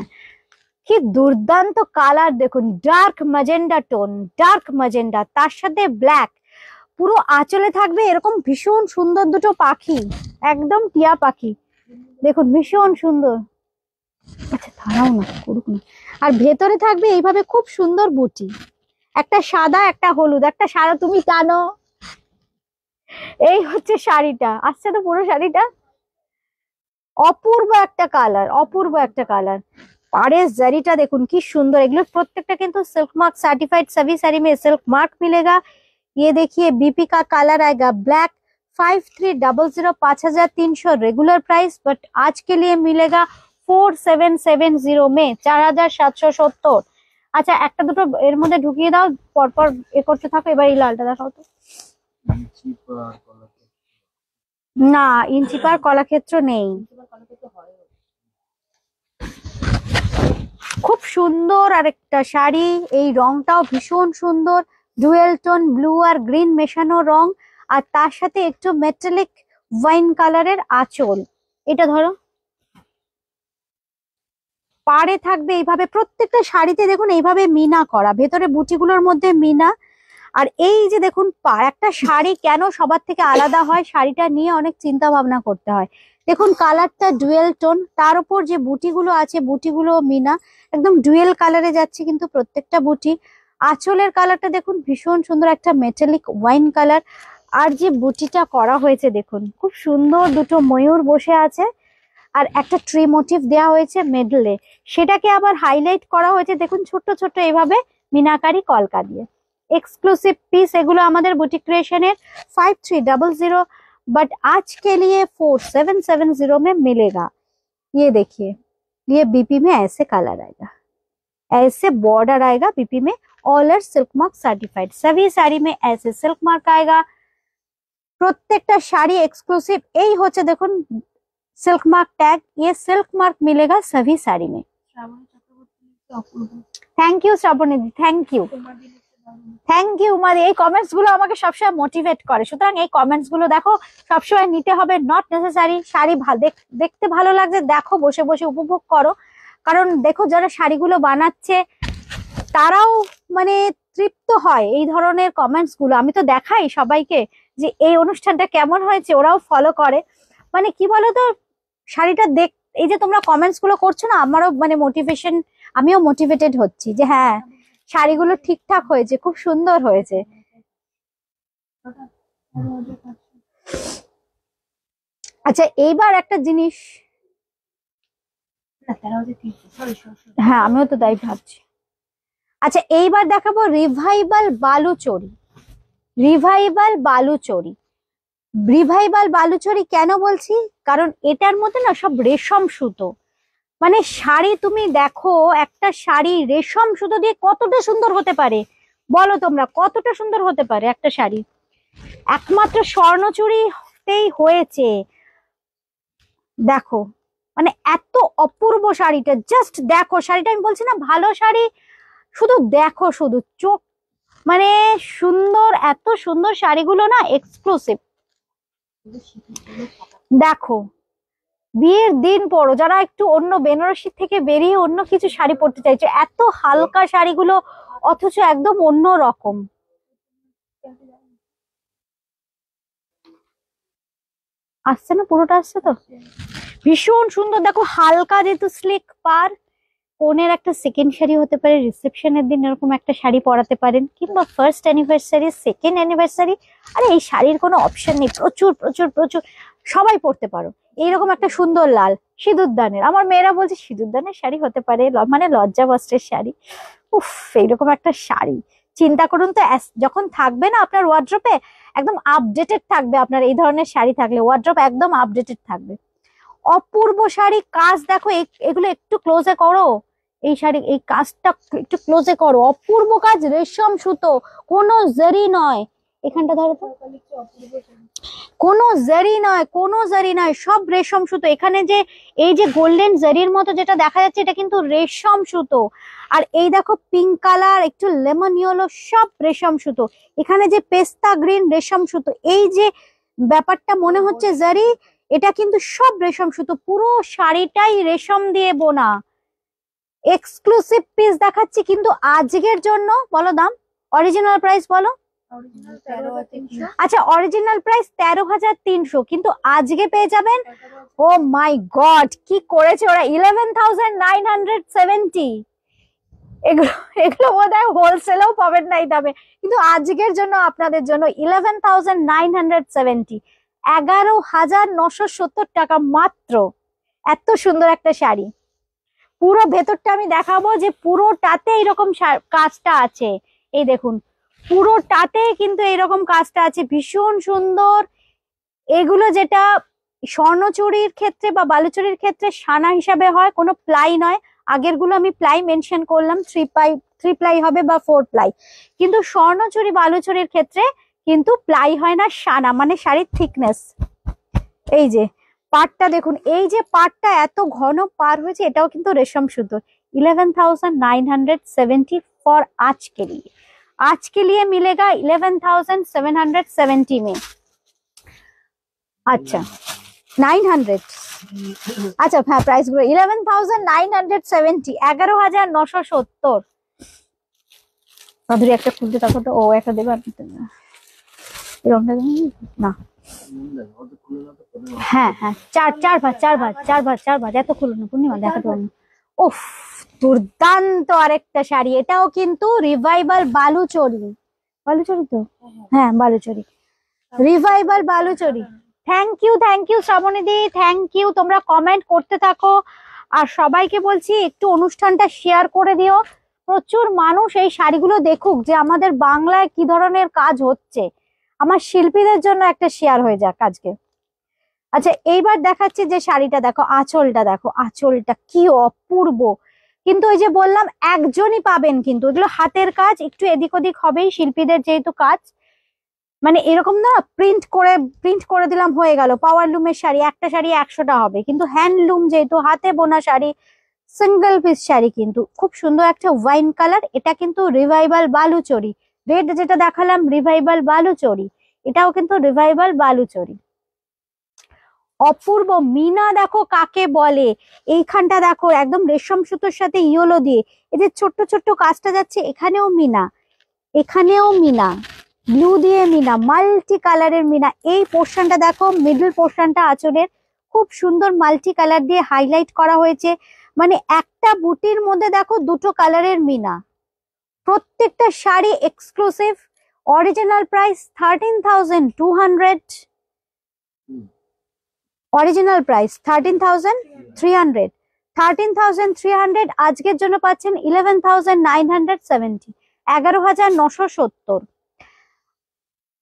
কি দুর্দান্ত কালার দেখুন, dark magenta tone, dark magenta, তার সাথে ব্ল্যাক। পুরো আঁচলে থাকবে এরকম ভীষণ সুন্দর দুটো পাখি, একদম টিয়া পাখি, দেখুন ভীষণ সুন্দর। আচ্ছা দাঁড়াও না, করুক না। আর ভেতরে থাকবে এইভাবে খুব সুন্দর বুটি, একটা সাদা একটা হলুদ, একটা সাদা তুমি টানো। এই হচ্ছে শাড়িটা, আসছে তো পুরো শাড়িটা, অপূর্ব একটা কালার, অপূর্ব একটা কালার। পাড়ের জারিটা দেখুন কি সুন্দর। এগুলো প্রত্যেকটা কিন্তু सिल्क मार्क सर्टिफाइड, सभी साड़ी में सिल्क मार्क मिलेगा। ये देखिए बीपी का कलर आएगा ब्लैक। 5300, 5300 रेगुलर प्राइस, बट आज के लिए मिलेगा 4770 में 4770। আচ্ছা, একটা দুটো এর মধ্যে ঢুকিয়ে দাও, পরপর এ করতে থাকো। এবার এই লালটা দেখাও তো। না, ইঞ্চি পার কলাক্ষেত্র নেই। খুব সুন্দর আরেকটা শাড়ি, এই রংটাও ভীষণ সুন্দর, ডুয়েল টোন ব্লু আর গ্রিন মেশানো রং, আর তার সাথে একটু মেটালিক ওয়াইন কালারের আঁচল। এটা ধরো, পাড়ে থাকবে এইভাবে প্রত্যেকটা শাড়িতে দেখুন এইভাবে মিনা করা, ভেতরে বুটিগুলোর মধ্যে মিনা। আর এই যে দেখুন পাড়, একটা শাড়ি কেন সবার থেকে আলাদা হয়, শাড়িটা নিয়ে অনেক চিন্তা ভাবনা করতে হয়। দেখুন কালারটা ডুয়েল টোন, তার উপর যে বুটিগুলো আছে বুটিগুলো মিনা, একদম ডুয়েল কালারে যাচ্ছে কিন্তু প্রত্যেকটা বুটি। আঁচলের কালারটা দেখুন ভীষণ সুন্দর, একটা মেটালিক ওয়াইন কালার। আর যে বুটিটা করা হয়েছে দেখুন খুব সুন্দর, দুটো ময়ূর বসে আছে, আর একটা ট্রি মোটিভ দেওয়া হয়েছে মিডলে, সেটাকে আবার হাইলাইট করা হয়েছে দেখুন ছোট্ট ছোট্ট এইভাবে মিনাকারি কলকা দিয়ে। एक्सक्लूसिव पीस एगुलो हमारे बुटीक क्रिएशनर 5300 बट आज के लिए 4770 में मिलेगा। ये देखिए ये बीपी में ऐसे कलर आएगा, ऐसे बॉर्डर आएगा बीपी में, all are silk mark certified. सभी साड़ी में ऐसे सिल्क मार्क आएगा। प्रत्येकटा शाड़ी एक्सक्लूसिव यही होचे देखुन सिल्क मार्क टैग, ये सिल्क मार्क मिलेगा सभी साड़ी में। Thank you Shravani di, thank you thank you মাদি। এই কমেন্টস গুলো আমাকে সবসময় মোটিভেট করে, সুতরাং এই কমেন্টস গুলো দেখো সবসময় নিতে হবে, নট নেসেসারি। শাড়ি দেখতে ভালো লাগছে দেখো, বসে বসে উপভোগ করো, কারণ দেখো যারা শাড়িগুলো বানাচ্ছে তারাও মানে তৃপ্ত হয় এই ধরনের কমেন্টস গুলো। আমি তো দেখাই সবাইকে যে এই অনুষ্ঠানটা কেমন হয়েছে, ওরাও ফলো করে। মানে কি বলতো শাড়িটা দেখ, এই যে তোমরা কমেন্টস গুলো করছো না, আমারও মানে মোটিভেশন, আমিও মোটিভেটেড হচ্ছি যে হ্যাঁ শাড়িগুলো ঠিকঠাক হয়েছে, খুব সুন্দর হয়েছে। আচ্ছা এইবার একটা জিনিস, হ্যাঁ আমিও তো তাই ভাবছি। আচ্ছা এইবার দেখাবো revival Baluchari. Revival Baluchari, revival Baluchari কেন বলছি, কারণ এটার মধ্যে না সব রেশম সুতো। মানে শাড়ি তুমি দেখো, একটা শাড়ি রেশম সুতো দিয়ে কতটা সুন্দর হতে পারে বলো তোমরা, কতটা সুন্দর হতে পারে একটা শাড়ি। একমাত্র স্বর্ণচুরিতেই হয়েছে। দেখো মানে এত অপূর্ব শাড়িটা, জাস্ট দেখো শাড়িটা, আমি বলছি না ভালো শাড়ি, শুধু দেখো, শুধু চোখ মানে সুন্দর, এত সুন্দর শাড়িগুলো না এক্সক্লুসিভ। দেখো বিয়ের দিন পরো, যারা একটু অন্য বেনারসি থেকে বেরিয়ে অন্য কিছু শাড়ি পরতে চাইছে, এত হালকা শাড়িগুলো অথচ একদম অন্য রকম। আসছে না, পুরোটা আসছে তো, ভীষণ সুন্দর। দেখো হালকা যেহেতু স্লিক পার, কোনের একটা সেকেন্ড শাড়ি হতে পারে, রিসেপশনের দিন এরকম একটা শাড়ি পরাতে পারেন, কিংবা ফার্স্ট অ্যানিভার্সারি, সেকেন্ড অ্যানিভার্সারি। আরে এই শাড়ির কোনো অপশন নেই, প্রচুর প্রচুর প্রচুর সবাই পরতে পারো। এইরকম একটা সুন্দর লাল সিঁদুরদানের, আমার মেয়েরা বলছে সিঁদুরদানের শাড়ি হতে পারে, মানে লজ্জা বস্ত্রের শাড়ি। উফ এইরকম একটা শাড়ি চিন্তা করুন তো, যখন থাকবে না আপনার ওয়ার্ড্রপে, একদম আপডেটেড থাকবে। আপনার এই ধরনের শাড়ি থাকলে ওয়ার্ড্রপ একদম আপডেটেড থাকবে। অপূর্ব শাড়ি, কাজ দেখো, এগুলো একটু ক্লোজে করো, এই শাড়ি এই কাজটা একটু ক্লোজে করো, অপূর্ব কাজ, রেশম সুতো, কোনো জারি নয়। এখানটা ধরো তো, কোনো জারি নয়, কোনো জারি নয়, সব রেশম সুতো। এখানে যে এই যে গোল্ডেন জারির মতো যেটা দেখা যাচ্ছে, এটা কিন্তু রেশম সুতো। আর এই দেখো পিঙ্ক কালার, একটু লেমন ইয়েলো, সব রেশম সুতো। এখানে যে পেস্তা গ্রিন, রেশম সুতো। এই যে ব্যাপারটা মনে হচ্ছে জারি, এটা কিন্তু সব রেশম সুতো, পুরো শাড়িটাই রেশম দিয়ে বোনা। এক্সক্লুসিভ পিস দেখাচ্ছি কিন্তু আজকের জন্য। বলো দাম, অরিজিনাল প্রাইস বলো। আচ্ছা অরিজিনাল প্রাইস 13,300, কিন্তু আজকে পেয়ে যাবেন, ও মাই গড কি করেছে ওরা, 11,970। এগুলো এগুলো বোধহয় হোলসেলেও পাবেন না এই দামে, কিন্তু আজকের জন্য আপনাদের জন্য 11,970, 11,970 টাকা মাত্র। এত সুন্দর একটা শাড়ি, পুরো ভেতরটা আমি দেখাবো যে পুরোটাতে এইরকম কাজটা আছে। এই দেখুন পুরোটাতে কিন্তু এইরকম কাজটা আছে, ভীষণ সুন্দর। এগুলো যেটা স্বর্ণচুরির ক্ষেত্রে বা বালুচুরির ক্ষেত্রে সানা হিসাবে হয়, কোনো প্লাই নয়। আগের গুলো আমি প্লাই মেনশন করলাম, 3 প্লাই হবে বা 4 প্লাই, কিন্তু স্বর্ণচুরি বালুচুরির ক্ষেত্রে কিন্তু প্লাই হয় না, সানা মানে শাড়ির থিকনেস। এই যে পাটটা দেখুন, এই যে পাটটা এত ঘন পার হয়েছে, এটাও কিন্তু রেশম সুতো। 11,970 फॉर आज के लिए मिलेगा 11,770 में। अच्छा 900, अच्छा हाँ प्राइस गुलो 11,970, 11,970। মাধুরী একটা খুলতে থাকো তো, ও একটা দেবে না। হ্যাঁ হ্যাঁ, চার ভাজ এত খুলো না পূর্ণিমা, দেখাতে পারবো। উফ দুর্দান্ত আরেকটা শাড়ি, এটাও কিন্তু রিভাইভাল বালুচরি। বালুচরি তো, হ্যাঁ Baluchari, revival Baluchari. Thank you Shrabani di, thank you. তোমরা কমেন্ট করতে থাকো, আর সবাইকে বলছি একটু অনুষ্ঠানটা শেয়ার করে দিও। প্রচুর মানুষ এই শাড়িগুলো দেখুক যে আমাদের বাংলায় কি ধরনের কাজ হচ্ছে, আমার শিল্পীদের জন্য একটা শেয়ার হয়ে যাক আজকে। আচ্ছা এইবার দেখাচ্ছি যে শাড়িটা দেখো, আঁচলটা দেখো, আঁচলটা কি অপূর্ব। কিন্তু ওই যে বললাম একজনই পাবেন, কিন্তু এগুলো হাতের কাজ, একটু এদিক ওদিক হবেই শিল্পীদের যেহেতু কাজ। মানে এরকম না প্রিন্ট করে দিলাম হয়ে গেল। পাওয়ার লুমের শাড়ি, একটা শাড়ি 100টা হবে, কিন্তু হ্যান্ডলুম যেহেতু, হাতে বোনা শাড়ি, সিঙ্গেল পিস শাড়ি। কিন্তু খুব সুন্দর একটা ওয়াইন কালার, এটা কিন্তু রিভাইভাল বালুচরি। রেড যেটা দেখালাম রিভাইভাল বালুচরি, এটাও কিন্তু রিভাইভাল বালুচরি। অপূর্ব মিনা দেখো কাকে বলে, এইখানটা দেখো একদম রেশম সুতোর সাথে ইয়েলো দিয়ে এই যে ছোট্ট ছোট্ট কাজটা যাচ্ছে, এখানেও মিনা, এখানেও মিনা, ব্লু দিয়ে মিনা, মাল্টি কালারের মিনা। এই পোর্শনটা দেখো, মিডল পোর্শনটা আঁচলের খুব সুন্দর মাল্টি কালার দিয়ে হাইলাইট করা হয়েছে। মানে একটা বুটির মধ্যে দেখো দুটো কালারের মিনা। প্রত্যেকটা sari exclusive. Original price 13,200, original price 13,300, 13,300। আজকের জন্য পাচ্ছেন 11,970, 11,970।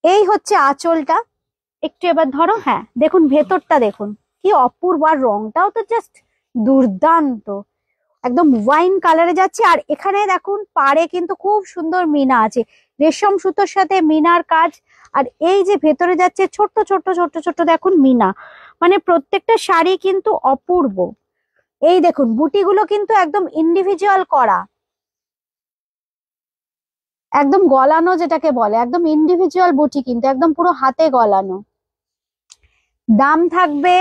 এই হচ্ছে আঁচলটা। একটু এবার ধরো, হ্যাঁ দেখুন ভেতরটা দেখুন কি অপূর্ব, আর রংটাও তো জাস্ট দুর্দান্ত, একদম ওয়াইন কালারে যাচ্ছে। আর এখানে দেখুন পাড়ে কিন্তু খুব সুন্দর মিনা আছে, রেশম সুতোর সাথে মিনার কাজ। আর এই যে ভেতরে যাচ্ছে ছোট্ট ছোট্ট ছোট্ট ছোট্ট দেখুন মিনা, মানে প্রত্যেকটা শাড়ি কিন্তু অপূর্ব। এই দেখুন বুটিগুলো কিন্তু একদম ইন্ডিভিজুয়াল করা, একদম গলানো যেটাকে বলে, একদম ইন্ডিভিজুয়াল বুটি, কিন্তু একদম পুরো হাতে গলানো। দাম থাকবে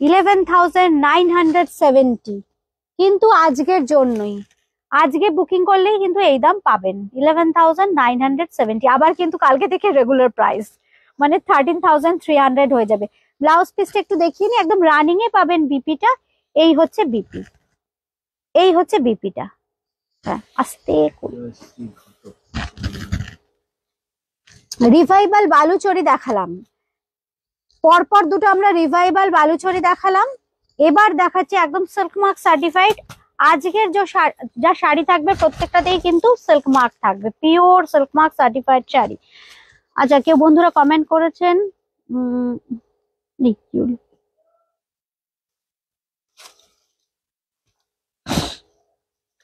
11,970, কিন্তু আজকের জন্যই, আজকে বুকিং করলেই কিন্তু এই দাম পাবেন 11,970। আবার কিন্তু কালকে থেকে রেগুলার প্রাইস, মানে 13,300 হয়ে যাবে। ব্লাউজ পিসটা একটু দেখিয়ে নি, একদম রানিং এ পাবেন বিপিটা। এই হচ্ছে বিপি, এই হচ্ছে বিপিটা। হ্যাঁ আস্তে রিভাইভাল বালুচরি দেখালাম, পরপর দুটো আমরা রিভাইভাল বালুচরি দেখালাম। এবার দেখাচ্ছি একদম সিল্ক মার্ক সার্টিফাইড। আজকের যা শাড়ি থাকবে প্রত্যেকটাতেই কিন্তু সিল্ক মার্ক থাকবে, pure silk mark certified sari. আচ্ছা কেউ বন্ধুরা কমেন্ট করেছেন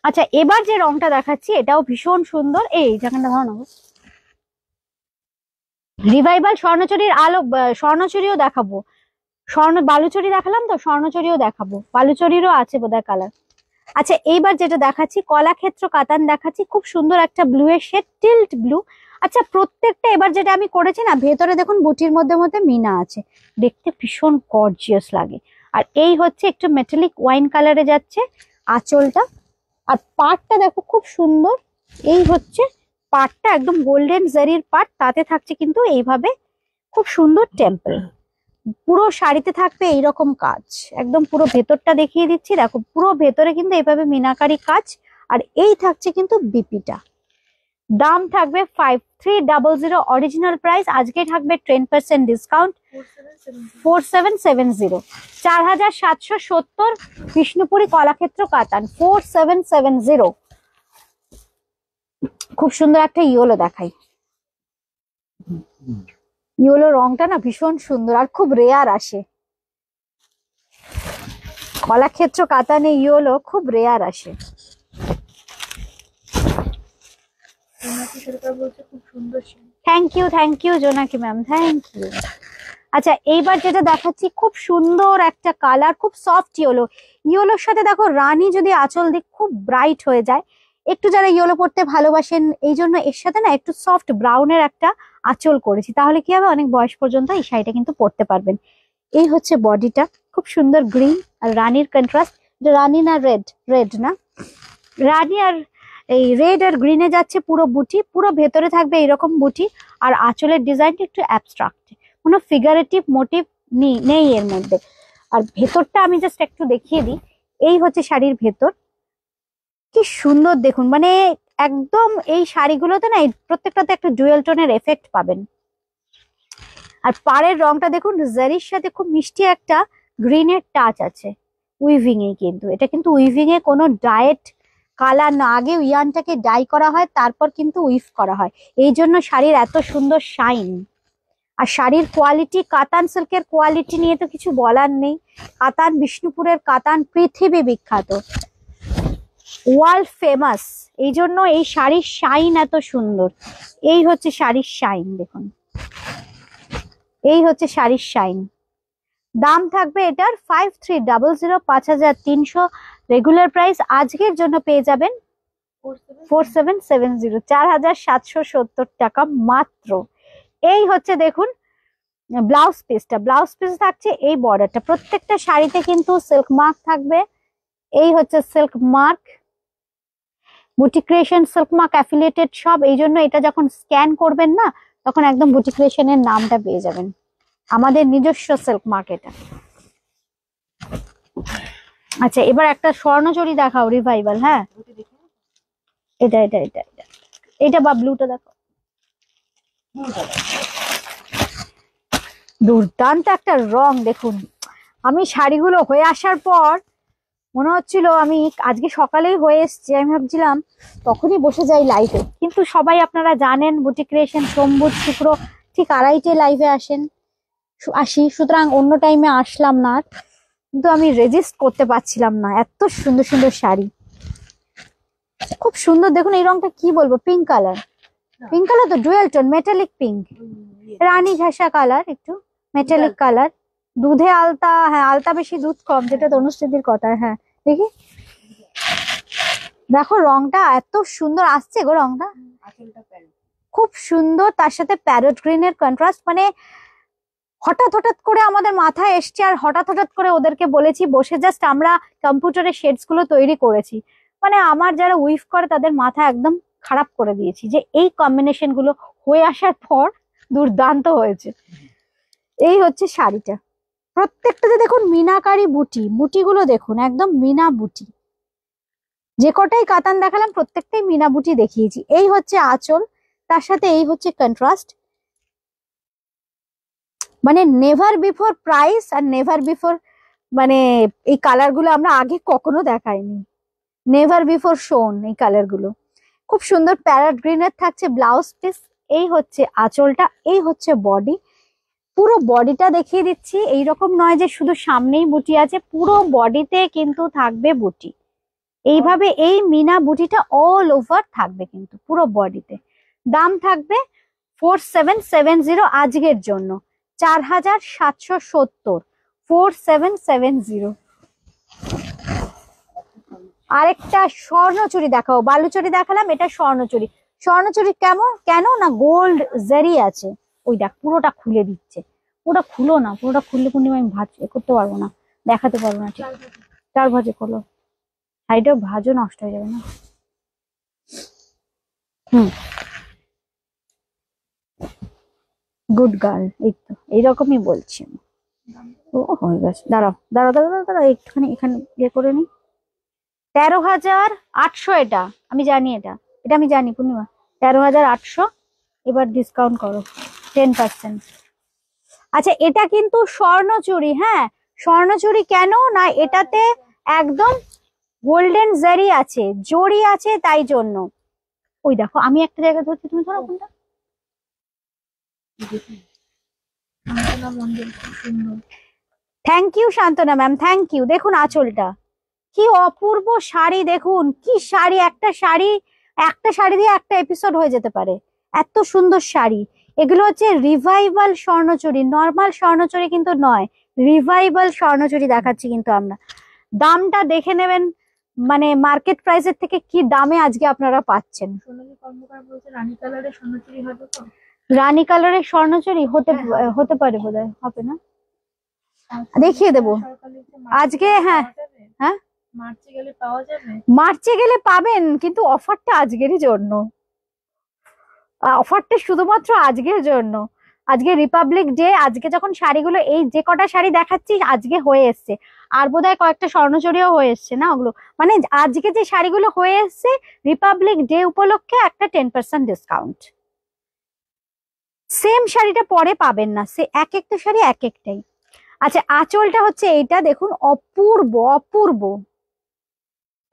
আচ্ছা এবার যে রংটা দেখাচ্ছি এটাও ভীষণ সুন্দর। এই যেখানটা ধরো না, রিভাইভাল স্বর্ণচুরির আলো, স্বর্ণচুরিও দেখাবো। বালুচরি দেখালাম তো, স্বর্ণচুরিও দেখাবো, বালুচরিরও আছে বোধহয় কালার। আচ্ছা এইবার যেটা দেখাচ্ছি কলাক্ষেত্র কাতান দেখাচ্ছি, খুব সুন্দর একটা ব্লু এর শেড, টিল্ট ব্লু। আচ্ছা প্রত্যেকটা এবার যেটা আমি করেছি না, ভেতরে দেখুন বুটির মধ্যে মধ্যে মিনা আছে, দেখতে ভীষণ গর্জিয়াস লাগে। আর এই হচ্ছে একটু মেটালিক ওয়াইন কালারে যাচ্ছে আঁচলটা। আর পাটটা দেখো খুব সুন্দর, এই হচ্ছে পাটটা, একদম গোল্ডেন জারির পাট, তাতে থাকছে কিন্তু এইভাবে খুব সুন্দর টেম্পল। পুরো শাড়িতে থাকবে এইরকম কাজ, একদম পুরো ভেতরটা দেখিয়ে দিচ্ছি, দেখো পুরো ভেতরে কিন্তু এইভাবে মিনাকারি কাজ। আর এই থাকছে কিন্তু বিপিটা। দাম থাকবে 5300, অরিজিনাল প্রাইস, আজকে থাকবে 10% ডিসকাউন্ট, 4770, 4770, বিষ্ণুপুরি কলাক্ষেত্র কাতান 4770। খুব সুন্দর একটা ইয়েলো দেখাই, ইয়েলো রংটা না ভীষণ সুন্দর আর খুব রেয়ার আসে, কলাক্ষেত্র কাতানে ইয়েলো খুব রেয়ার আসে। থ্যাংক ইউ জোনাকি ম্যাম, থ্যাংক ইউ। আচ্ছা এইবার যেটা দেখাচ্ছি খুব সুন্দর একটা কালার, খুব সফট ইয়েলো, ইয়েলোর সাথে দেখো রানী যদি আঁচল দিক খুব ব্রাইট হয়ে যায়। একটু যারা ইয়েলো পড়তে ভালোবাসেন এই জন্য এর সাথে না একটু সফট ব্রাউনের একটা আঁচল করেছি, তাহলে কি হবে অনেক বয়স পর্যন্ত এই শাড়িটা কিন্তু পরতে পারবেন। এই হচ্ছে বডিটা, খুব সুন্দর গ্রিন আর রানীর কন্ট্রাস্ট, রানী না রেড না, রানী আর এই রেড আর গ্রিনে যাচ্ছে পুরো বুটি, পুরো ভেতরে থাকবে এইরকম বুটি। আর আঁচলের ডিজাইনটা একটু অ্যাবস্ট্রাক্ট, কোনো ফিগারেটিভ মোটিভ নেই এর মধ্যে। আর ভেতরটা আমি জাস্ট একটু দেখিয়ে দিই, এই হচ্ছে শাড়ির ভেতর, কি সুন্দর দেখুন, মানে একদম এই শাড়িগুলোতে না প্রত্যেকটাতে একটা ডুয়েল টোনের এফেক্ট পাবেন। আর পাড়ের রংটা দেখুন জারির সাথে খুব মিষ্টি একটা গ্রিনের টাচ আছে, উইভিং এ, কিন্তু এটা কিন্তু উইভিং এ কোনো ডায়েট কালার না, আগে ইয়ানটাকে ডাই করা হয়, তারপর কিন্তু উইভ করা হয়, এই জন্য শাড়ির এত সুন্দর শাইন। আর শাড়ির কোয়ালিটি, কাতান সিল্কের কোয়ালিটি নিয়ে তো কিছু বলার নেই। কাতান, বিষ্ণুপুরের কাতান পৃথিবী বিখ্যাত, ওয়ার্ল্ড ফেমাস, এই জন্য এই শাড়ির শাইন এত সুন্দর। এই হচ্ছে শাড়ির শাইন, দেখুন এই হচ্ছে শাড়ির শাইন। দাম থাকবে এটার 5300, 5300 রেগুলার প্রাইস। আজকের জন্য পেয়ে যাবেন 4770, 4770 টাকা মাত্র। এই হচ্ছে দেখুন ব্লাউজ পিসটা, ব্লাউজ পিস থাকছে এই বর্ডারটা, প্রত্যেকটা শাড়িতে কিন্তু সিল্ক মার্ক থাকবে। এই হচ্ছে silk mark, boutique creation silk mark affiliated সব, এই জন্য এটা যখন স্ক্যান করবেন না তখন একদম বুটিক ক্রিয়েশনের নামটা পেয়ে যাবেন, আমাদের নিজস্ব সিল্ক মার্ক এটা। আচ্ছা এবার একটা স্বর্ণচরী দেখাও, রিভাইভাল। হ্যাঁ এটা এটা এটা এটা এটা বা ব্লুটা দেখো, দুর্দান্ত একটা রং। দেখুন আমি শাড়িগুলো হয়ে আসার পর মনে হচ্ছিল আমি আজকে সকালেই হয়ে এসছি, আমি ভাবছিলাম তখনই বসে যাই লাইভে, কিন্তু সবাই আপনারা জানেন বুটিক ক্রিয়েশন সোম বুধ শুক্র ঠিক 2:30 লাইভে আসি, সুতরাং অন্য টাইমে আসলাম না, কিন্তু আমি রেজিস্ট করতে পারছিলাম না, এত সুন্দর সুন্দর শাড়ি, খুব সুন্দর। দেখুন এই রংটা কি বলবো, পিঙ্ক কালার, পিঙ্ক কালার তো ডুয়েল টোন, মেটালিক পিঙ্ক, রানী ঘাসা কালার, একটু মেটালিক কালার, দুধে আলতা, হ্যাঁ আলতা বেশি দুধ কম, যেটা তনুশ্রীদির কথা। হ্যাঁ দেখি, দেখো রংটা এত সুন্দর আসছে গো, রংটা খুব সুন্দর, তার সাথে প্যারট গ্রিনের কন্ট্রাস্ট, মানে হঠাৎ হঠাৎ করে আমাদের মাথায় এসছে, আর হঠাৎ হঠাৎ করে ওদেরকে বলেছি বসে, জাস্ট আমরা কম্পিউটারে শেডস গুলো তৈরি করেছি, মানে আমার যারা উইফ করে তাদের মাথা একদম খারাপ করে দিয়েছি, যে এই কম্বিনেশন গুলো হয়ে আসার পর দুর্দান্ত হয়েছে। এই হচ্ছে শাড়িটা, প্রত্যেকটাতে দেখুন মিনাকারি বুটি, বুটিগুলো দেখুন একদম মিনা বুটি, যে কটাই কাতান দেখালাম প্রত্যেকটাই মিনা বুটি দেখিয়েছি। এই হচ্ছে আঁচল, তার সাথে এই হচ্ছে কন্ট্রাস্ট, মানে নেভার বিফোর প্রাইস আর নেভার বিফোর, মানে এই কালার গুলো আমরা আগে কখনো দেখাইনি, নেভার বিফোর শোন এই কালার গুলো। খুব সুন্দর প্যারট গ্রিনের থাকছে ব্লাউজ পিস, এই হচ্ছে আঁচলটা, এই হচ্ছে বডি, পুরো বডিটা দেখিয়ে দিচ্ছি, এইরকম নয় যে শুধু সামনেই বুটি আছে, পুরো বডিতে কিন্তু থাকবে বুটি, এইভাবে এই মিনা বুটিটা অল ওভার থাকবে কিন্তু পুরো বডিতে। দাম থাকবে 4770 আজকের জন্য, 4770, 4770। আরেকটা স্বর্ণচুরি দেখাও, বালুচুরি দেখালাম, এটা স্বর্ণচুরি। স্বর্ণচুরি কেমন, কেন না গোল্ড জারি আছে, ওই দেখ পুরোটা খুলে দিচ্ছে, পুরোটা খুলো না, পুরোটা খুললে পূর্ণিমা আমি ভাজ করতে পারবো না, দেখাতে পারবো না, ঠিক চার ভাজে খোলো, সাইডে ভাজও নষ্ট হয়ে যাবে না। গুড গার্ল, এই তো এইরকমই বলছি। ও হয়ে গেছে, দাঁড়াও দাঁড়াও দাঁড়াও দাঁড়াও, একটুখানি এখানে ইয়ে করে নি। 13,800 এটা আমি জানি, এটা এটা আমি জানি পূর্ণিমা, 13,800। এবার ডিসকাউন্ট করো 10%। আচ্ছা এটা কিন্তু স্বর্ণচুরি, হ্যাঁ স্বর্ণচুরি, কেন না এটাতে একদম গোল্ডেন জারি আছে, জড়ি আছে, তাই জন্য। ওই দেখো আমি একটা জায়গা ধরছি, তুমি ধরো কোনটা। Thank you Shantana ma'am, thank you. দেখুন আঁচলটা কি অপূর্ব শাড়ি, দেখুন কি শাড়ি, একটা শাড়ি, একটা শাড়ি দিয়ে একটা এপিসোড হয়ে যেতে পারে, এত সুন্দর শাড়ি। এগুলো হচ্ছে রিভাইভাল স্বর্ণচুরি, নর্মাল স্বর্ণচুরি কিন্তু নয়, রিভাইভাল স্বর্ণচুরি দেখাচ্ছি কিন্তু আমরা। দামটা দেখে নেবেন, মানে মার্কেট প্রাইসের থেকে কি দামে আজকে আপনারা পাচ্ছেন। সোনালী কর্মকার বলছে রানী কালারের স্বর্ণচুরি হবে তো? রানী কালারের স্বর্ণচুরি হতে পারে, বোধহয় হবে না, দেখিয়ে দেবো আজকে। হ্যাঁ হ্যাঁ মার্চে গেলে পাওয়া যাবে, মার্চে গেলে পাবেন, কিন্তু অফারটা আজকেরই জন্য, অফারটা শুধুমাত্র আজকের জন্য, আজকে রিপাবলিক ডে, আজকে যখন শাড়িগুলো এই যে কটা শাড়ি দেখাচ্ছি আজকে হয়ে এসছে, আর বোধহয় কয়েকটা স্বর্ণচুরিও হয়ে এসছে না ওগুলো, মানে আজকে যে শাড়িগুলো হয়ে এসছে রিপাবলিক ডে উপলক্ষে একটা 10% ডিসকাউন্ট। সেম শাড়িটা পরে পাবেন না, সে এক একটা শাড়ি এক একটাই। আচ্ছা আঁচলটা হচ্ছে এইটা, দেখুন অপূর্ব অপূর্ব,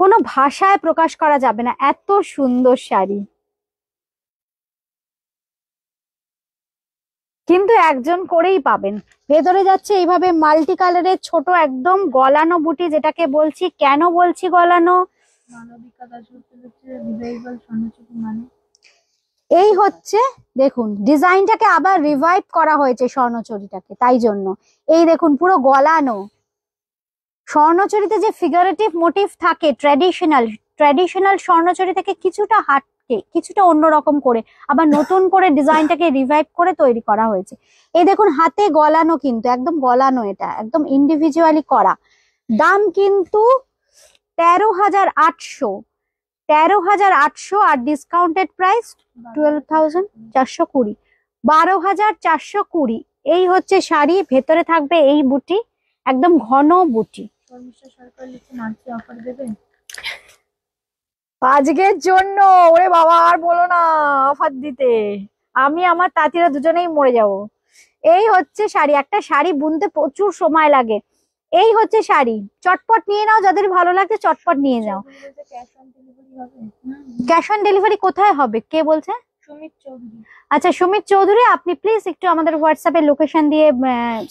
কোনো ভাষায় প্রকাশ করা যাবে না, এত সুন্দর শাড়ি। কিন্তু একজন করেই পাবেন। ভেতরে যাচ্ছে এইভাবে মাল্টি কালারের ছোট একদম গলানো বুটি, যেটাকে বলছি, কেন বলছি গলানো, মানবিকা দাস বলতে হচ্ছে রিভাইভাল স্বর্ণচুরি মানে। এই হচ্ছে দেখুন ডিজাইনটাকে আবার রিভাইভ করা হয়েছে স্বর্ণচুরিটাকে, তাই জন্য এই দেখুন পুরো গলানো। স্বর্ণচুরিতে যে ফিগারেটিভ মোটিভ থাকে ট্র্যাডিশনাল স্বর্ণচুরি থেকে কিছুটা হাটকে, কিছুটা অন্যরকম করে আবার নতুন করে ডিজাইনটাকে রিভাইভ করে তৈরি করা হয়েছে। এই দেখুন হাতে গলানো, কিন্তু একদম গলানো, এটা একদম ইন্ডিভিজুয়ালি করা। দাম কিন্তু 13,800, 13,800 আর ডিসকাউন্টেড প্রাইস 12,420, 12,420। এই হচ্ছে শাড়ি, ভেতরে থাকবে এই বুটি, একদম ঘন বুটি। শর্মিষ্ঠা সরকার লিখছে মার্চে অফার দেবেন। আজকের জন্য, ওরে বাবা আর বলো না অফার দিতে, আমি আমার তাঁতিরা দুজনেই মরে যাব। এই হচ্ছে শাড়ি, একটা শাড়ি বুনতে প্রচুর সময় লাগে। এই হচ্ছে শাড়ি, চটপট নিয়ে নাও, যাদের ভালো লাগছে চটপট নিয়ে যাও। ক্যাশ অন ডেলিভারি হবে। ক্যাশ অন ডেলিভারি কোথায় হবে, কে বলছে? সুমিত চৌধুরী। আচ্ছা সুমিত চৌধুরী, আপনি প্লিজ একটু আমাদের হোয়াটসঅ্যাপে লোকেশন দিয়ে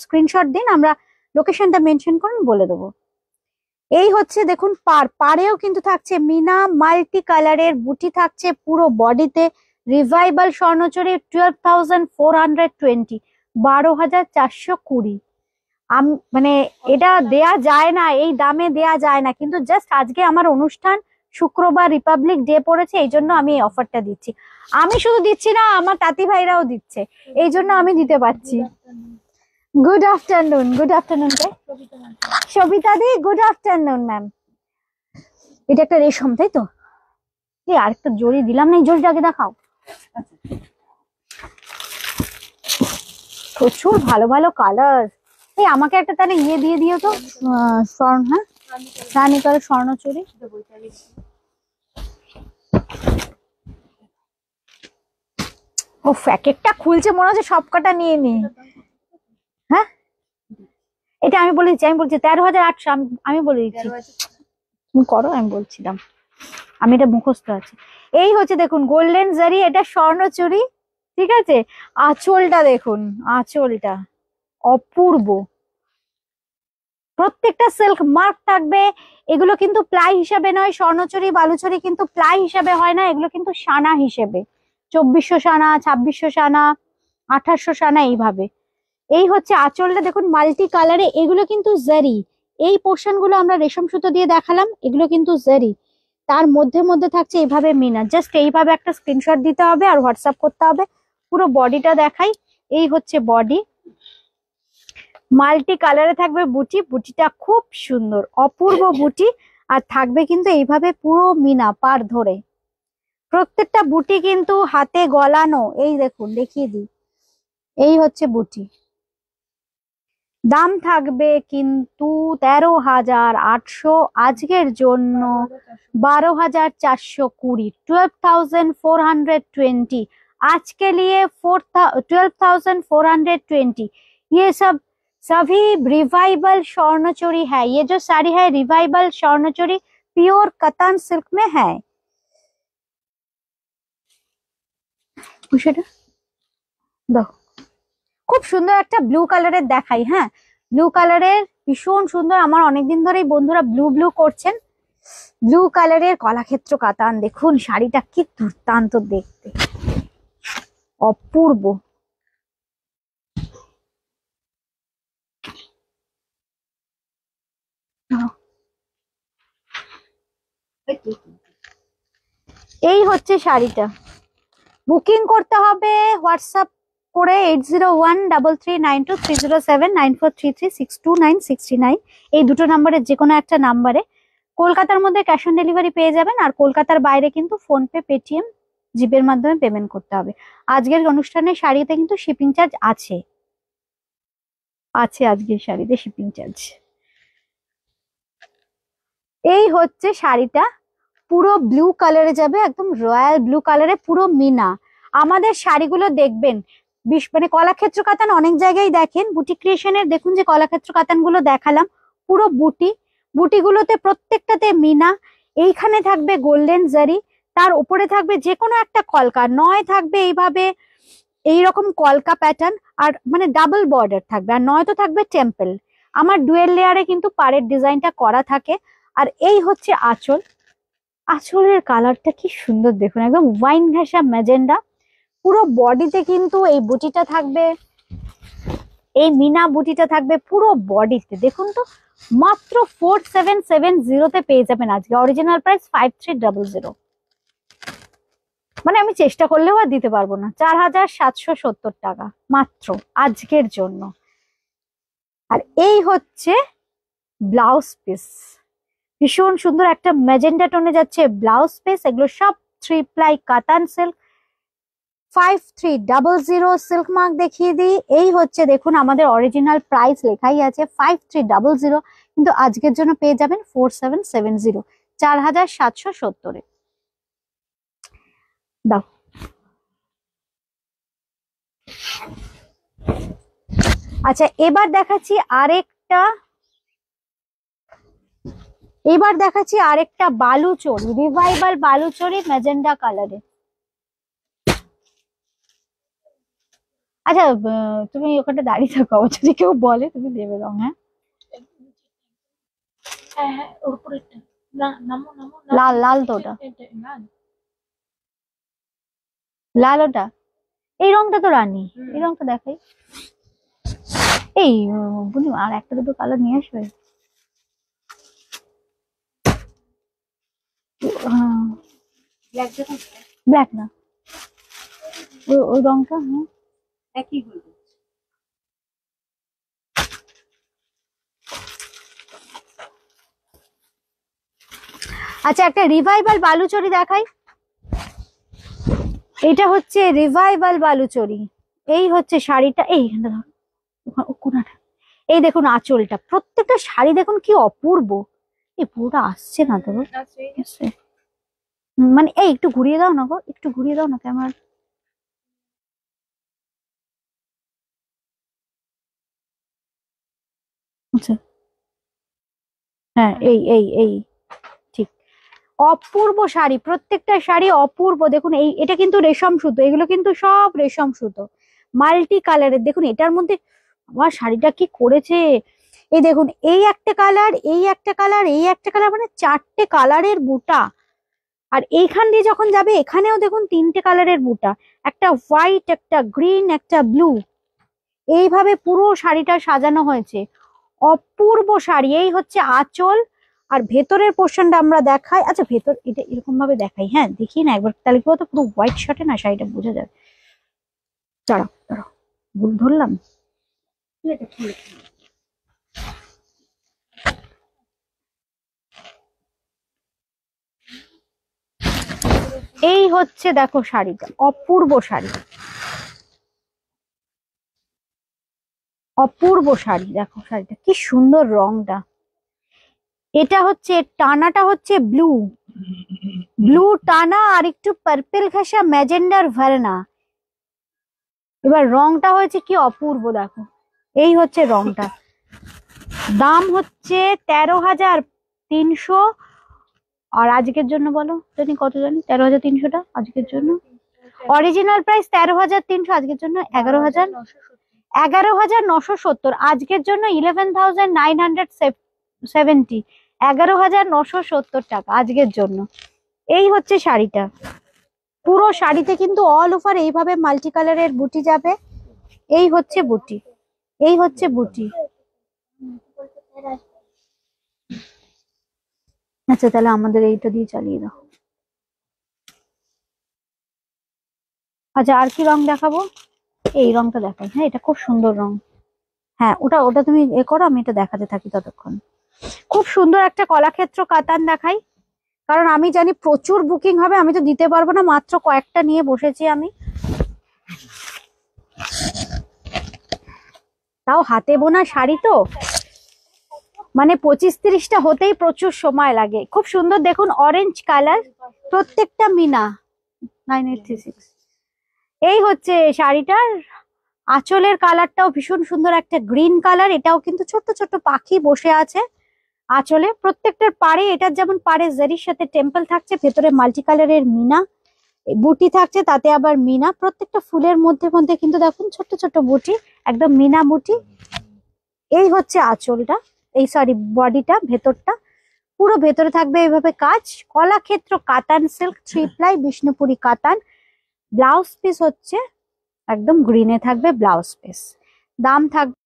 স্ক্রিনশট দিন, আমরা লোকেশনটা মেনশন করুন, বলে দেবো। এই হচ্ছে দেখুন পাড়েও কিন্তু থাকছে মিনা মাল্টি কালারের বুটি, থাকছে পুরো বডিতে রিভাইভাল স্বর্ণচুরি, 12,420, 12,420। মানে এটা দেয়া যায় না, এই দামে দেয়া যায় না, কিন্তু জাস্ট আজকে আমার অনুষ্ঠান, শুক্রবার রিপাবলিক ডে পড়েছে, এই জন্য আমি এই অফারটা দিচ্ছি। আমি শুধু দিচ্ছি না, আমার তাঁতি ভাইরাও দিচ্ছে, এই জন্য আমি দিতে পারছি। Good afternoon, good afternoon Sabita di, good afternoon ma'am. এটা একটা রেশম, তাই তো? এই আরেকটা জড়ি দিলাম না, এই জড়িটাকে দেখাও। প্রচুর ভালো ভালো কালার। এই আমাকে একটা তাহলে ইয়ে দিয়ে দিও তো, স্বর্ণ, হ্যাঁ রানী কালার স্বর্ণচুরি। ও এক একটা খুলছে, মনে হচ্ছে সব কটা নিয়ে নি। হ্যাঁ এটা আমি বলে দিচ্ছি, আমি বলছি 13,800, আমি বলে দিচ্ছি, তুমি করো, আমি বলছিলাম, আমি এটা মুখস্থ আছে। এই হচ্ছে দেখুন গোল্ডেন জারি, এটা স্বর্ণচুরি, ঠিক আছে। আঁচলটা দেখুন, আঁচলটা অপূর্ব, প্রত্যেকটা সিল্ক মার্ক থাকবে। এগুলো কিন্তু প্লাই হিসাবে নয়, স্বর্ণচুরি বালুচুরি কিন্তু প্লাই হিসাবে হয় না, এগুলো কিন্তু সানা হিসেবে, 2400 সানা, 2600 সানা, 2800 সানা, এইভাবে। এই হচ্ছে আঁচলটা দেখুন মাল্টি কালারে, এগুলো কিন্তু জারি। এই পোর্শন গুলো আমরা রেশম সুতো দিয়ে দেখালাম, এগুলো কিন্তু জারি, তার মধ্যে মধ্যে থাকছে এইভাবে মিনা। জাস্ট এইভাবে একটা স্ক্রিনশট দিতে হবে আর হোয়াটসঅ্যাপ করতে হবে। পুরো বডিটা দেখাই, এই হচ্ছে বডি, মাল্টি কালারে থাকবে বুটি, বুটিটা খুব সুন্দর অপূর্ব বুটি, আর থাকবে কিন্তু এইভাবে পুরো মিনা পার ধরে, প্রত্যেকটা বুটি কিন্তু হাতে গলানো। এই দেখুন দেখিয়ে দিই, এই হচ্ছে বুটি। দাম থাকবে কিন্তু 13,800, আজকের জন্য 12,420, 12,420। आज के लिए 12,420। ये सब सभी रिवाइवल स्वर्णचूरी है। ये जो साड़ी है रिवाइवल स्वर्णचूरी, प्योर कतान सिल्क में है। দেখো খুব সুন্দর একটা ব্লু কালারের দেখাই, হ্যাঁ ব্লু কালারের ভীষণ সুন্দর, আমার অনেকদিন ধরেই বন্ধুরা ব্লু ব্লু করছেন। ব্লু কালারের কলাক্ষেত্র কাতান, দেখুন শাড়িটা কি দুর্দান্ত দেখতে, অপূর্ব। এই হচ্ছে শাড়িটা, বুকিং করতে হবে হোয়াটসঅ্যাপ করে 8013392307, 9433629639, এই দুটো নাম্বারের যে কোনো একটা নাম্বারে। কলকাতার মধ্যে ক্যাশ অন ডেলিভারি পেয়ে যাবেন, আর কলকাতার বাইরে কিন্তু ফোনপে, পেটিএম, জিপের মাধ্যমে পেমেন্ট করতে হবে। আজকের অনুষ্ঠানে শাড়িতে কিন্তু শিপিং চার্জ আছে, আজকের শাড়িতে শিপিং চার্জ। এই হচ্ছে শাড়িটা, পুরো ব্লু কালারে যাবে, একদম রয়্যাল ব্লু কালারে পুরো মিনা। আমাদের শাড়িগুলো দেখবেন মানে কলাক্ষেত্র কাতান অনেক জায়গায় দেখেন, বুটি ক্রিয়েশনের দেখুন যে কলাক্ষেত্র কাতান গুলো দেখালাম, পুরো বুটি, বুটিগুলোতে প্রত্যেকটাতে মিনা। এইখানে থাকবে গোল্ডেন জারি, তার উপরে থাকবে যে কোনো একটা কলকা, নয় থাকবে এইভাবে এইরকম কলকা প্যাটার্ন আর মানে ডাবল বর্ডার থাকবে, আর নয়তো থাকবে টেম্পল। আমার ডুয়েল লেয়ারে কিন্তু পাড়ের ডিজাইনটা করা থাকে। আর এই হচ্ছে আঁচল, আঁচলের কালারটা কি সুন্দর দেখুন, একদম ওয়াইন ঘেঁষা ম্যাজেন্ডা। পুরো বডিতে কিন্তু এই বুটিটা থাকবে, এই মিনা বুটিটা থাকবে পুরো বডিতে। দেখুন তো, মাত্র 4770 পেয়ে যাবেন আজকে। Original price 5300। মানে আমি চেষ্টা করলেও আর দিতে পারবো না, 4770 টাকা মাত্র আজকের জন্য। আর এই হচ্ছে ব্লাউজ পিস, ভীষণ সুন্দর একটা ম্যাজেন্ডা টোনে যাচ্ছে ব্লাউজ পিস। এগুলো সব 3 প্লাই কাতান সিল্ক। 5300 সিল্ক মার্ক দেখিয়ে দিই। এই হচ্ছে দেখুন আমাদের অরিজিনাল প্রাইস লেখাই আছে 5300, কিন্তু আজকের জন্য পেয়ে যাবেন 4770, 4770-এ। দাও। আচ্ছা, এবার দেখাচ্ছি আরেকটা বালুচরি, রিভাইভাল বালুচরি ম্যাজেন্ডা কালারে। আচ্ছা, তুমি ওখানে দাঁড়িয়ে থাকো, যদি কেউ বলে তুমি দেবে রং। হ্যাঁ, হ্যাঁ হ্যাঁ, ওর উপরেরটা। না, নামো নামো নামো। লাল লাল তো ওটা, লাল। লাল ওটা। এই রংটা তো রানী, এই রংটা দেখাই। এই বুঝলি, আর একটা দুটো কালার নিয়ে আসবে। ব্ল্যাক না, ওই রংটা। হ্যাঁ, একই হলো। আচ্ছা, একটা রিভাইভাল বালুচরি দেখাই। এটা হচ্ছে রিভাইভাল বালুচরি। এই হচ্ছে শাড়িটা, এই কোনাটা। এই দেখুন আঁচলটা, প্রত্যেকটা শাড়ি দেখুন কি অপূর্ব। এই পুরোটা আসছে না তো গো? আসছে। মানে এই একটু ঘুরিয়ে দাও না গো, একটু ঘুরিয়ে দাও না ক্যামেরা। আচ্ছা, হ্যাঁ, এই এই এই ঠিক। অপূর্ব শাড়ি, প্রত্যেকটা শাড়ি অপূর্ব। দেখুন এটা কিন্তু রেশম সুতো, এগুলো কিন্তু সব রেশম সুতো, মাল্টি কালারের। দেখুন এটার মধ্যে আমার শাড়িটা কি করেছে। এই দেখুন, এই একটা কালার, এই একটা কালার, এই একটা কালার, মানে 4টে কালারের বুটা। আর এইখান দিয়ে যখন যাবে এখানেও দেখুন 3টে কালারের বুটা, একটা হোয়াইট, একটা গ্রিন, একটা ব্লু। এইভাবে পুরো শাড়িটা সাজানো হয়েছে, অপূর্ব শাড়ি। এই হচ্ছে আঁচল। আর ভেতরের পোর্শনটা আমরা দেখাই। আচ্ছা, ভেতর এটা এরকম ভাবে দেখাই। হ্যাঁ, দেখি না একবার, তাহলে কি হতো, পুরো হোয়াইট শার্টে না শাড়িটা বোঝা যাবে। দাঁড়াও দাঁড়াও, ভুল ধরলাম। এই হচ্ছে দেখো শাড়িটা, অপূর্ব শাড়ি, অপূর্ব শাড়ি। দেখো শাড়িটা কি সুন্দর, রংটা। এটা হচ্ছে টানাটা হচ্ছে ব্লু, ব্লু টানা আর একটু পার্পেল ঘেঁষা ম্যাজেন্ডার ভার্না। এবার রংটা হয়েছে কি অপূর্ব, দেখো। এই হচ্ছে রংটা। দাম হচ্ছে 13,300। আর আজকের জন্য বলো জানি কত, জানি 13,300টা আজকের জন্য। অরিজিনাল প্রাইস 13,300, আজকের জন্য 11,970। আজকের জন্য 11,970, 11,970 টাকা আজকের জন্য। এই হচ্ছে শাড়িটা। পুরো শাড়িতে কিন্তু অল ওভার এইভাবে মাল্টি কালারের বুটি যাবে। এই হচ্ছে বুটি, এই হচ্ছে বুটি। আচ্ছা, তাহলে আমাদের এইটা দিয়ে চালিয়ে দাও। আচ্ছা, আর কি রং দেখাবো? এই রংটা দেখাই। হ্যাঁ, এটা খুব সুন্দর রং। হ্যাঁ, ওটা ওটা তুমি এ করো, আমি এটা দেখাতে থাকি ততক্ষণ। খুব সুন্দর একটা কলাক্ষেত্র কাতান দেখাই, কারণ আমি জানি প্রচুর বুকিং হবে, আমি তো দিতে পারবো না, মাত্র কয়েকটা নিয়ে বসেছি আমি। তাও হাতে বোনা শাড়ি তো, মানে 25-30টা হতেই প্রচুর সময় লাগে। খুব সুন্দর দেখুন, অরেঞ্জ কালার, প্রত্যেকটা মিনা। 9836। এই হচ্ছে শাড়িটার আঁচলের কালারটাও ভীষণ সুন্দর, একটা গ্রিন কালার। এটাও কিন্তু ছোট্ট ছোট্ট পাখি বসে আছে। আঁচলে প্রত্যেকটার পাড়ে, এটার যেমন পাড়ে জারির সাথে টেম্পল থাকছে, ভেতরে মাল্টি কালারের মিনা বুটি থাকছে, তাতে আবার মিনা, প্রত্যেকটা ফুলের মধ্যে মধ্যে কিন্তু দেখুন ছোট্ট ছোট্ট বুটি, একদম মিনা বুটি। এই হচ্ছে আঁচলটা, এই সরি বডিটা, ভেতরটা পুরো ভেতরে থাকবে এইভাবে কাজ। কলাক্ষেত্র কাতান সিল্ক 3 প্লাই বিষ্ণুপুরি কাতান। ব্লাউজ পিস হচ্ছে একদম গ্রিনে থাকবে ব্লাউজ পিস। দাম থাকবে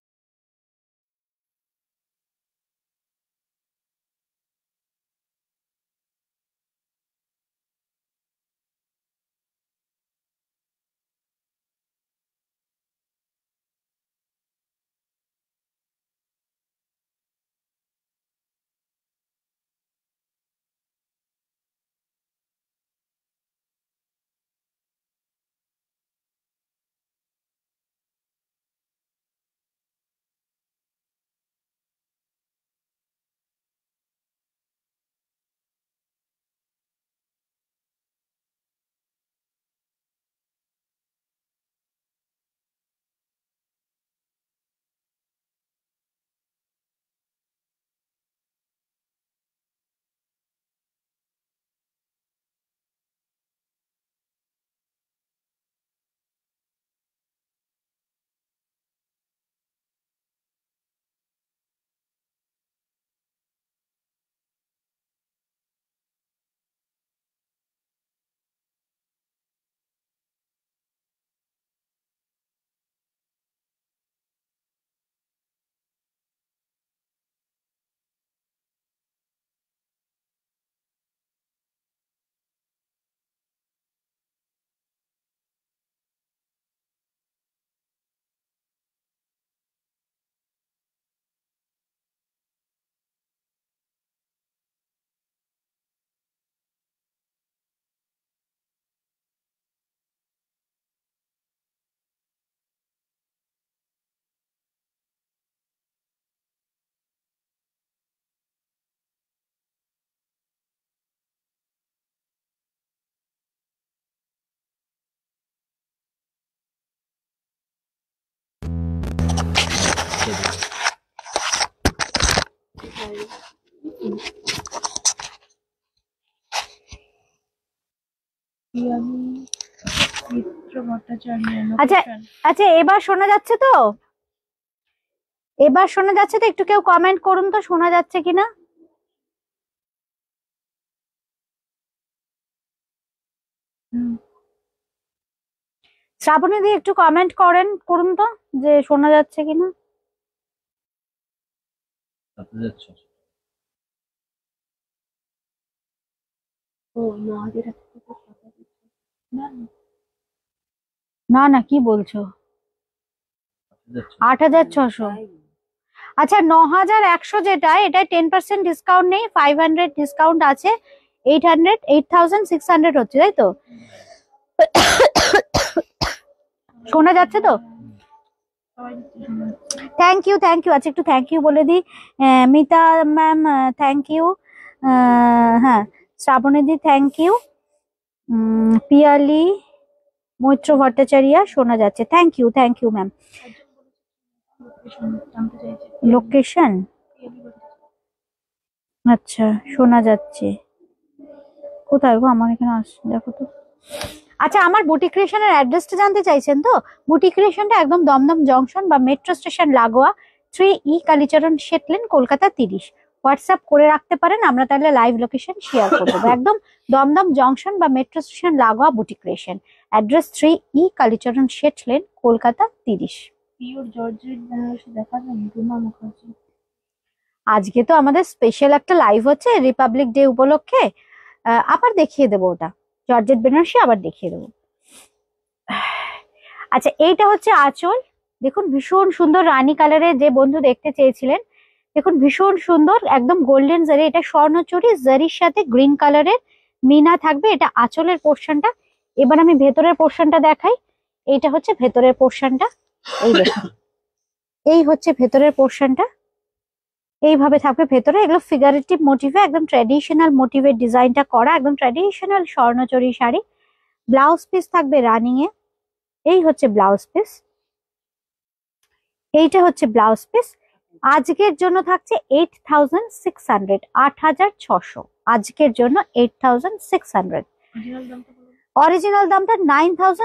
পিয়ালি মিত্র ভট্টাচার্য। আচ্ছা আচ্ছা, এবার শোনা যাচ্ছে তো? এবার শোনা যাচ্ছে তো? একটু কেউ কমেন্ট করুন তো শোনা যাচ্ছে কিনা। শ্রাবণী দি একটু কমেন্ট করুন তো যে শোনা যাচ্ছে কিনা। ও 9,000 না না না, কি বলছো? 8,600? আচ্ছা 9,100 যেটা, এটা 10% ডিসকাউন্ট নেই, 500 ডিসকাউন্ট আছে, 800, 8,600 হচ্ছে, তাই তো? শোনা যাচ্ছে তো? সবাই দিচ্ছে শোনা যাচ্ছে। Thank you thank you. আচ্ছা একটু থ্যাংক ইউ বলে দিই। Mita ma'am thank you. হ্যাঁ, শ্রাবণী দি থ্যাংক ইউ। পিয়ালি মৈত্র ভট্টাচার্য শোনা যাচ্ছে, থ্যাংক ইউ ম্যাম। লোকেশন জানতে চাইছে। লোকেশন পিয়ালি ভট্টাচার্য। আচ্ছা শোনা যাচ্ছে, কোথায় গো আমার এখানে আসছে দেখো তো। আচ্ছা আমার বুটি ক্রিয়েশনের অ্যাড্রেসটা জানতে চাইছেন তো? বুটি ক্রিয়েশনটা একদম দমদম জংশন বা মেট্রো স্টেশন লাগোয়া 3E Kalicharan Sett lane, Kolkata 30। WhatsApp করে রাখতে পারেন, আমরা তাহলে লাইভ লোকেশন শেয়ার করে দেবো। একদম দমদম জংশন বা মেট্রো স্টেশন লাগোয়া Buti creation, address 3E Kalicharan Sett lane, Kolkata 30। Pure georgette Banarasi দেখাবেন রুমা মুখার্জি। আজকে তো আমাদের স্পেশাল একটা লাইভ হচ্ছে রিপাবলিক ডে উপলক্ষে, আবার দেখিয়ে দেবো ওটা, জর্জেট বেনারসি আবার দেখিয়ে দেবো। আচ্ছা এইটা হচ্ছে আঁচল, দেখুন ভীষণ সুন্দর রানী কালারের, যে বন্ধু দেখতে চেয়েছিলেন দেখুন ভীষণ সুন্দর একদম গোল্ডেন জারি, এটা স্বর্ণচুরি জারির সাথে গ্রিন কালারের মিনা থাকবে, এটা আঁচলের পোর্শনটা। এবার আমি ভেতরের পোর্শনটা দেখাই, এইটা হচ্ছে ভেতরের পোর্শনটা, এই দেখুন এই হচ্ছে ভেতরের পোর্শনটা, এইভাবে থাকবে ভেতরে। এগুলো ফিগারেটিভ মোটিভে একদম ট্র্যাডিশনাল মোটিভের ডিজাইনটা করা, একদম traditional Swarnachari sari. Blouse piece থাকবে রানিং এ, এই হচ্ছে ব্লাউজ পিস, এইটা হচ্ছে ব্লাউজ পিস। আজকের জন্য থাকছে 8600, 8600 আজকের জন্য 8600। অরিজিনাল দামটা বলুন। অরিজিনাল দামটা 9100,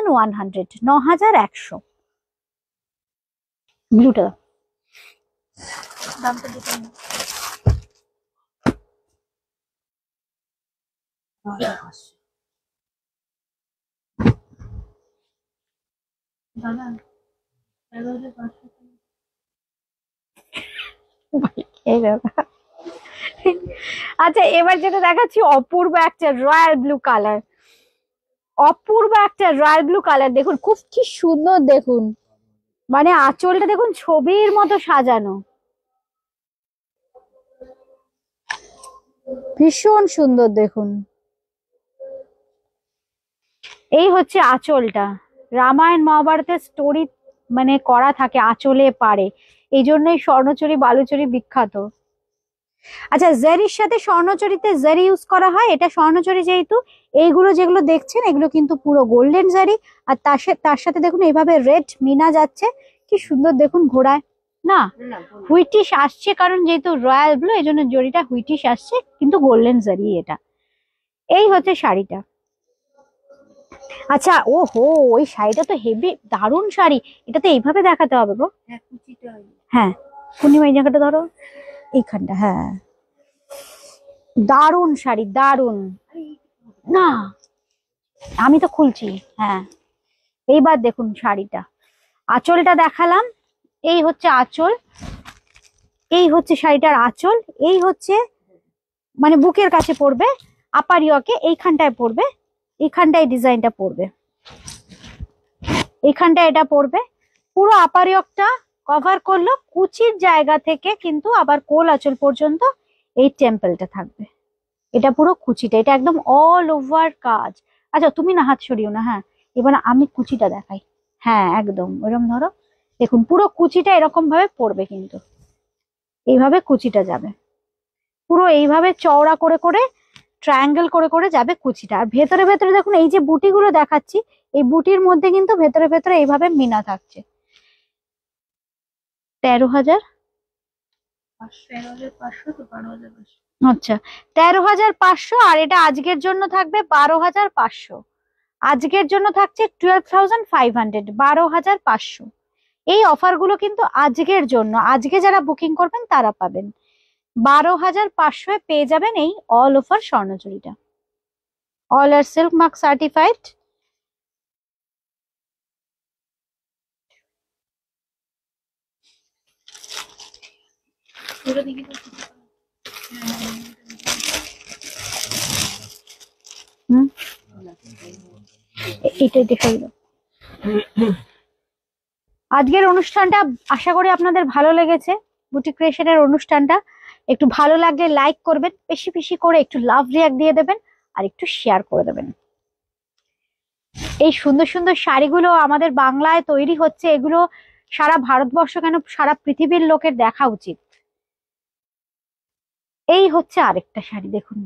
9100। ব্লুটা দামটা দেখে নিন। দাদা 11,500 এই ব্যাপার। আচ্ছা এবার যেটা দেখাচ্ছি অপূর্ব একটা রয়্যাল ব্লু কালার, অপূর্ব একটা রয়্যাল ব্লু কালার। দেখুন খুব কি সুন্দর, দেখুন মানে আঁচলটা দেখুন ছবির মতো সাজানো, ভীষণ সুন্দর। দেখুন এই হচ্ছে আঁচলটা, রামায়ণ মহাভারতের স্টোরি মানে করা থাকে আঁচলে পারে, এই জন্যই স্বর্ণচুরি বালুচুরি বিখ্যাত। আচ্ছা জারির সাথে স্বর্ণচুরিতে জারি ইউজ করা হয়, এটা স্বর্ণচুরি যেহেতু। এইগুলো যেগুলো দেখছেন এগুলো কিন্তু পুরো গোল্ডেন জারি, আর তার সাথে দেখুন এইভাবে রেড মিনা যাচ্ছে, কি সুন্দর দেখুন ঘোড়ায় না। হুইটিশ আসছে কারণ যেহেতু রয়্যাল ব্লু এই জন্য জরিটা হুইটিশ আসছে, কিন্তু গোল্ডেন জারি এটা। এই হচ্ছে শাড়িটা। আচ্ছা ও হো, ওই শাড়িটা তো হেভি দারুণ শাড়ি, এটা তো এইভাবে দেখাতে হবে গো। হ্যাঁ কুচিটা হ্যাঁ পূর্ণিমা এই জায়গাটা ধরো, এইখানটা, হ্যাঁ দারুণ শাড়ি দারুণ। না আমি তো খুলছি, হ্যাঁ এইবার দেখুন শাড়িটা, আঁচলটা দেখালাম, এই হচ্ছে আঁচল, এই হচ্ছে শাড়িটার আঁচল, এই হচ্ছে মানে বুকের কাছে পড়বে, আপার ইয়কে এইখানটায় পড়বে, এইখানটায় ডিজাইনটা পড়বে, এইখানটায় এটা পড়বে, পুরো আপার ইয়কটা কভার করলো, কুচির জায়গা থেকে কিন্তু আবার কোল আঁচল পর্যন্ত এই টেম্পলটা থাকবে। এটা পুরো কুচিটা, এটা একদম অল ওভার কাজ। আচ্ছা তুমি না হাত সরিও না, হ্যাঁ এবার আমি কুচিটা দেখাই। হ্যাঁ একদম ওরকম ধরো, দেখুন পুরো কুচিটা এরকম ভাবে পড়বে, কিন্তু এইভাবে কুচিটা যাবে পুরো এইভাবে চওড়া করে করে, ট্রায়াঙ্গেল করে করে যাবে কুচিটা। আর ভেতরে ভেতরে দেখুন এই যে বুটিগুলো দেখাচ্ছি, এই বুটির মধ্যে কিন্তু ভেতরে ভেতরে এইভাবে মিনা থাকছে। 13,000, 13,500 তো 12,500। আচ্ছা 13,500, আর এটা আজকের জন্য থাকবে 12,500। আজকের জন্য থাকছে 12,500, 12,500। এই অফার গুলো কিন্তু আজকের জন্য, আজকে যারা বুকিং করবেন তারা পাবেন। 12,500 পেয়ে যাবেন এই all over স্বর্ণচুরিটা, all are silk mark certified. ওটা দেখি তো কুচিটা। হুম এইটাই দেখাই দাও। আজকের অনুষ্ঠানটা আশা করি আপনাদের ভালো লেগেছে, বুটিক ক্রিয়েশনের অনুষ্ঠানটা। একটু ভালো লাগলে লাইক করবেন, বেশি বেশি করে একটু লাভ রিয়াক্ট দিয়ে দেবেন, আর একটু শেয়ার করে দেবেন। এই সুন্দর সুন্দর শাড়িগুলো আমাদের বাংলায় তৈরি হচ্ছে, এগুলো সারা ভারতবর্ষ কেন সারা পৃথিবীর লোকের দেখা উচিত। এই হচ্ছে আরেকটা শাড়ি, দেখুন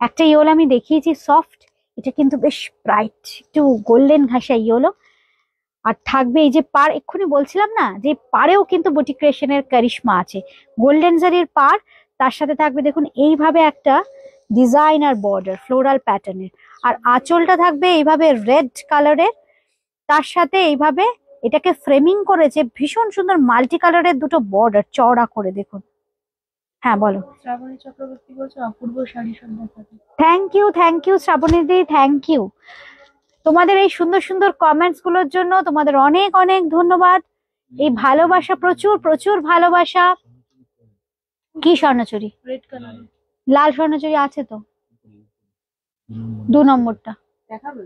একটা ইয়োলো আমি দেখিয়েছি সফট, এটা কিন্তু বেশ ব্রাইট একটু গোল্ডেন ঘাসা ইয়োলো। আর থাকবে এই যে পার, এক্ষুনি বলছিলাম না যে পাড়েও কিন্তু বুটিক ক্রিয়েশনের কারিশমা আছে, গোল্ডেন জারির পার, তার সাথে থাকবে দেখুন এইভাবে একটা ডিজাইনার বর্ডার ফ্লোরাল প্যাটার্নের, আর আঁচলটা থাকবে এইভাবে রেড কালারের, তার সাথে এইভাবে এটাকে ফ্রেমিং করেছে ভীষণ সুন্দর মাল্টি কালারের দুটো বর্ডার চওড়া করে, দেখুন। হ্যাঁ বলো। শ্রাবণী চক্রবর্তী বলছে অপূর্ব শাড়ি সব দেখাতে। Thank you Shrabani di, thank you. তোমাদের এই সুন্দর সুন্দর কমেন্টস গুলোর জন্য তোমাদের অনেক অনেক ধন্যবাদ। এই ভালোবাসা, প্রচুর প্রচুর ভালোবাসা। কি স্বর্ণচুরি? রেড কালার লাল স্বর্ণচুরি আছে তো, 2 নম্বরটা দেখাবে।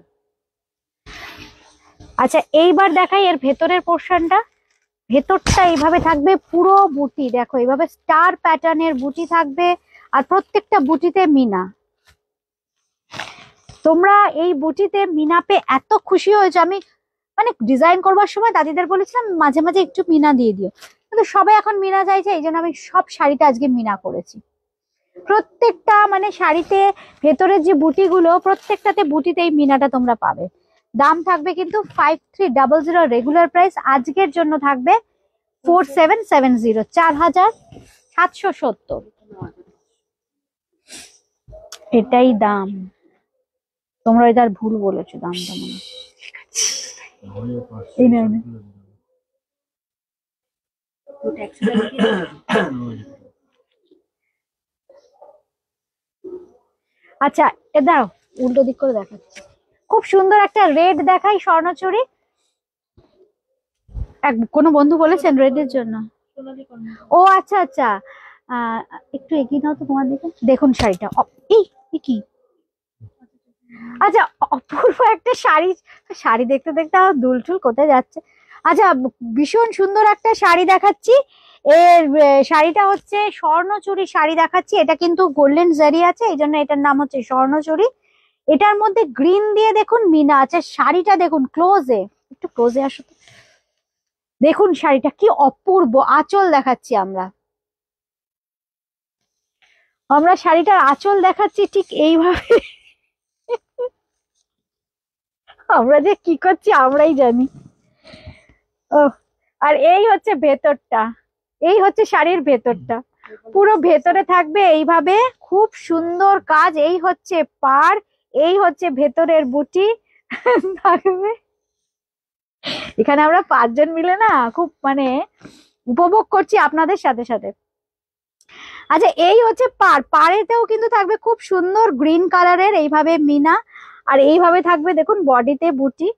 আচ্ছা এইবার দেখাই এর ভেতরের পোর্শনটা। ভেতরটা এইভাবে থাকবে পুরো বুটি, দেখো এইভাবে স্টার প্যাটার্নের বুটি থাকবে, আর প্রত্যেকটা বুটিতে মিনা। তোমরা এই বুটিতে মিনা পেয়ে এত খুশি হয়েছো, আমি মানে ডিজাইন করবার সময় দাদিদের বলেছিলাম মাঝে মাঝে একটু মিনা দিয়ে দিও, কিন্তু সবাই এখন মিনা চাইছে, এই জন্য আমি সব শাড়িতে আজকে মিনা করেছি। প্রত্যেকটা মানে শাড়িতে ভেতরের যে বুটিগুলো প্রত্যেকটাতে বুটিতে এই মিনাটা তোমরা পাবে। দাম থাকবে কিন্তু 5300, রেগুলার প্রাইস আজকের জন্য থাকবে 4770, 4770 এটাই দাম। তোমরা এটার ভুল বলেছো দামটা মনে হয়। এই নাও না। আচ্ছা এ দাও, উল্টো দিক করে দেখাচ্ছি। খুব সুন্দর একটা রেড দেখাই স্বর্ণচুরি। কোনো বন্ধু বলেছেন রেডের জন্য? সোনালী কর্ণধার। ও আচ্ছা আচ্ছা, একটু এগিয়ে দাও তো তোমার দিকে। দেখুন শাড়িটা, এই এ কি, আচ্ছা অপূর্ব একটা শাড়ি। শাড়ি দেখতে দেখতে আমার দুলটুল কোথায় যাচ্ছে। আচ্ছা ভীষণ সুন্দর একটা শাড়ি দেখাচ্ছি। এর শাড়িটা হচ্ছে স্বর্ণচুরি শাড়ি দেখাচ্ছি। এটা কিন্তু গোল্ডেন জারি আছে, এই জন্য এটার নাম হচ্ছে স্বর্ণচুরি। এটার মধ্যে গ্রিন দিয়ে দেখুন মিনা আছে। শাড়িটা দেখুন ক্লোজে, একটু ক্লোজে আসো তো। দেখুন শাড়িটা কি অপূর্ব। আঁচল দেখাচ্ছি আমরা, আমরা শাড়িটার আঁচল দেখাচ্ছি ঠিক এইভাবে। আমরা যে কি করছি আমরাই জানি। ও, আর এই হচ্ছে ভেতরটা, এই হচ্ছে শাড়ির ভেতরটা। পুরো ভেতরে থাকবে এইভাবে খুব সুন্দর কাজ। এই হচ্ছে পাড়, এই হচ্ছে ভেতরের বুটি থাকবে। এখানে আমরা 5 জন মিলে না খুব মানে উপভোগ করছি আপনাদের সাথে সাথে। আচ্ছা এই হচ্ছে পাড়, পাড়েতেও কিন্তু থাকবে খুব সুন্দর গ্রিন কালারের এইভাবে মিনা। আর এইভাবে থাকবে দেখুন বডিতে বুটি,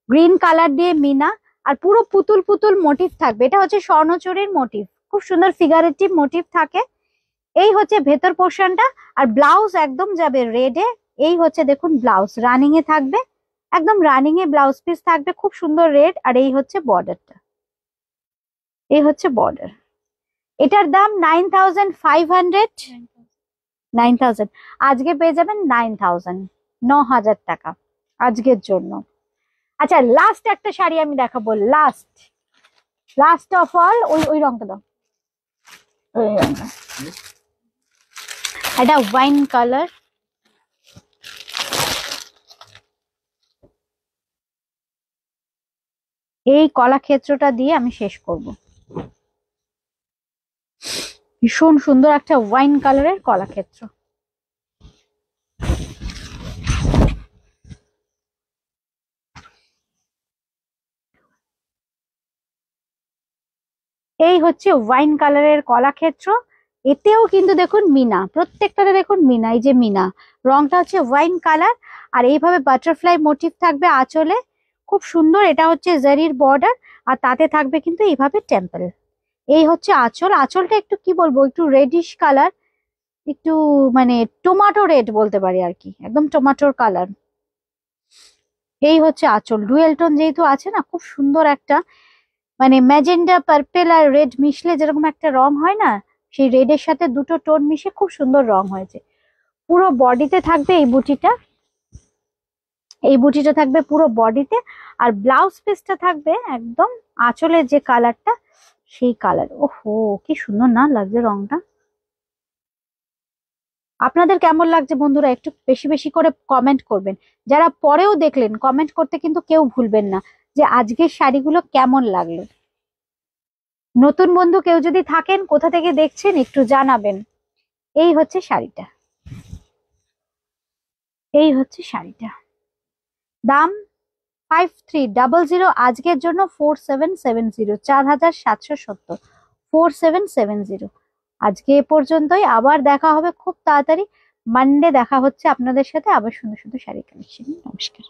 গ্রিন কালার দিয়ে মিনা। আর পুরো পুতুল পুতুল মোটিভ থাকবে। এটা হচ্ছে স্বর্ণচুরির মোটিভ, খুব সুন্দর ফিগারেটিভ মোটিভ থাকে। এই হচ্ছে ভেতর পোর্শনটা। আর ব্লাউজ একদম যাবে রেডে। এই হচ্ছে দেখুন ব্লাউজ রানিং এ থাকবে, একদম রানিং এ ব্লাউজ পিস থাকবে খুব সুন্দর রেড। আর এই হচ্ছে বর্ডারটা, এই হচ্ছে বর্ডার। এটার দাম 9500, 9000। আজকে পেয়ে যাবেন 9000, 9000 টাকা আজকের জন্য। আচ্ছা লাস্ট একটা শাড়ি আমি দেখাবো, লাস্ট লাস্ট অফ অল। ওই ওই রংটা দাও, ওই রংটা। এটা ওয়াইন কালার, এই কলাক্ষেত্রটা দিয়ে আমি শেষ করব। ভীষণ সুন্দর একটা ওয়াইন কালারের কলাক্ষেত্র। এই হচ্ছে ওয়াইন কালারের কলাক্ষেত্র। এতেও কিন্তু দেখুন মিনা, প্রত্যেকটাতে দেখুন মিনা। এই যে মিনা রংটা হচ্ছে ওয়াইন কালার। আর এইভাবে বাটারফ্লাই মোটিভ থাকবে আঁচলে, খুব সুন্দর। এটা হচ্ছে জারির বর্ডার, আর তাতে থাকবে কিন্তু এইভাবে টেম্পল। এই হচ্ছে আঁচল। আঁচলটা একটু কি বলবো, একটু রেডিশ কালার, একটু মানে টমেটো রেড বলতে পারি আর কি, একদম টমেটোর কালার। এই হচ্ছে আঁচল। ডুয়েল টোন যেহেতু আছে না, খুব সুন্দর একটা মানে ম্যাজেন্ডা পার্পেল আর রেড মিশলে যেরকম একটা রং হয় না, সেই রেডের সাথে দুটো টোন মিশে খুব সুন্দর রং হয়েছে। পুরো বডিতে থাকবে এই বুটিটা, এই বুটিটা থাকবে পুরো বডিতে। আর ব্লাউজ পিসটা থাকবে একদম আঁচলের যে কালারটা সেই কালার। ওহো কি সুন্দর না লাগছে রংটা। আপনাদের কেমন লাগছে বন্ধুরা একটু বেশি বেশি করে কমেন্ট করবেন। যারা পরেও দেখলেন কমেন্ট করতে কিন্তু কেউ ভুলবেন না যে আজকের শাড়িগুলো কেমন লাগলো। নতুন বন্ধু কেউ যদি থাকেন, কোথা থেকে দেখছেন একটু জানাবেন। এই হচ্ছে শাড়িটা, এই হচ্ছে শাড়িটা। দাম 5300, আজকের জন্য 4770, 4770, 4770। আজকে এ পর্যন্তই, আবার দেখা হবে খুব তাড়াতাড়ি। মানডে দেখা হচ্ছে আপনাদের সাথে আবার সুন্দর সুন্দর শাড়ি কালেকশন। নমস্কার।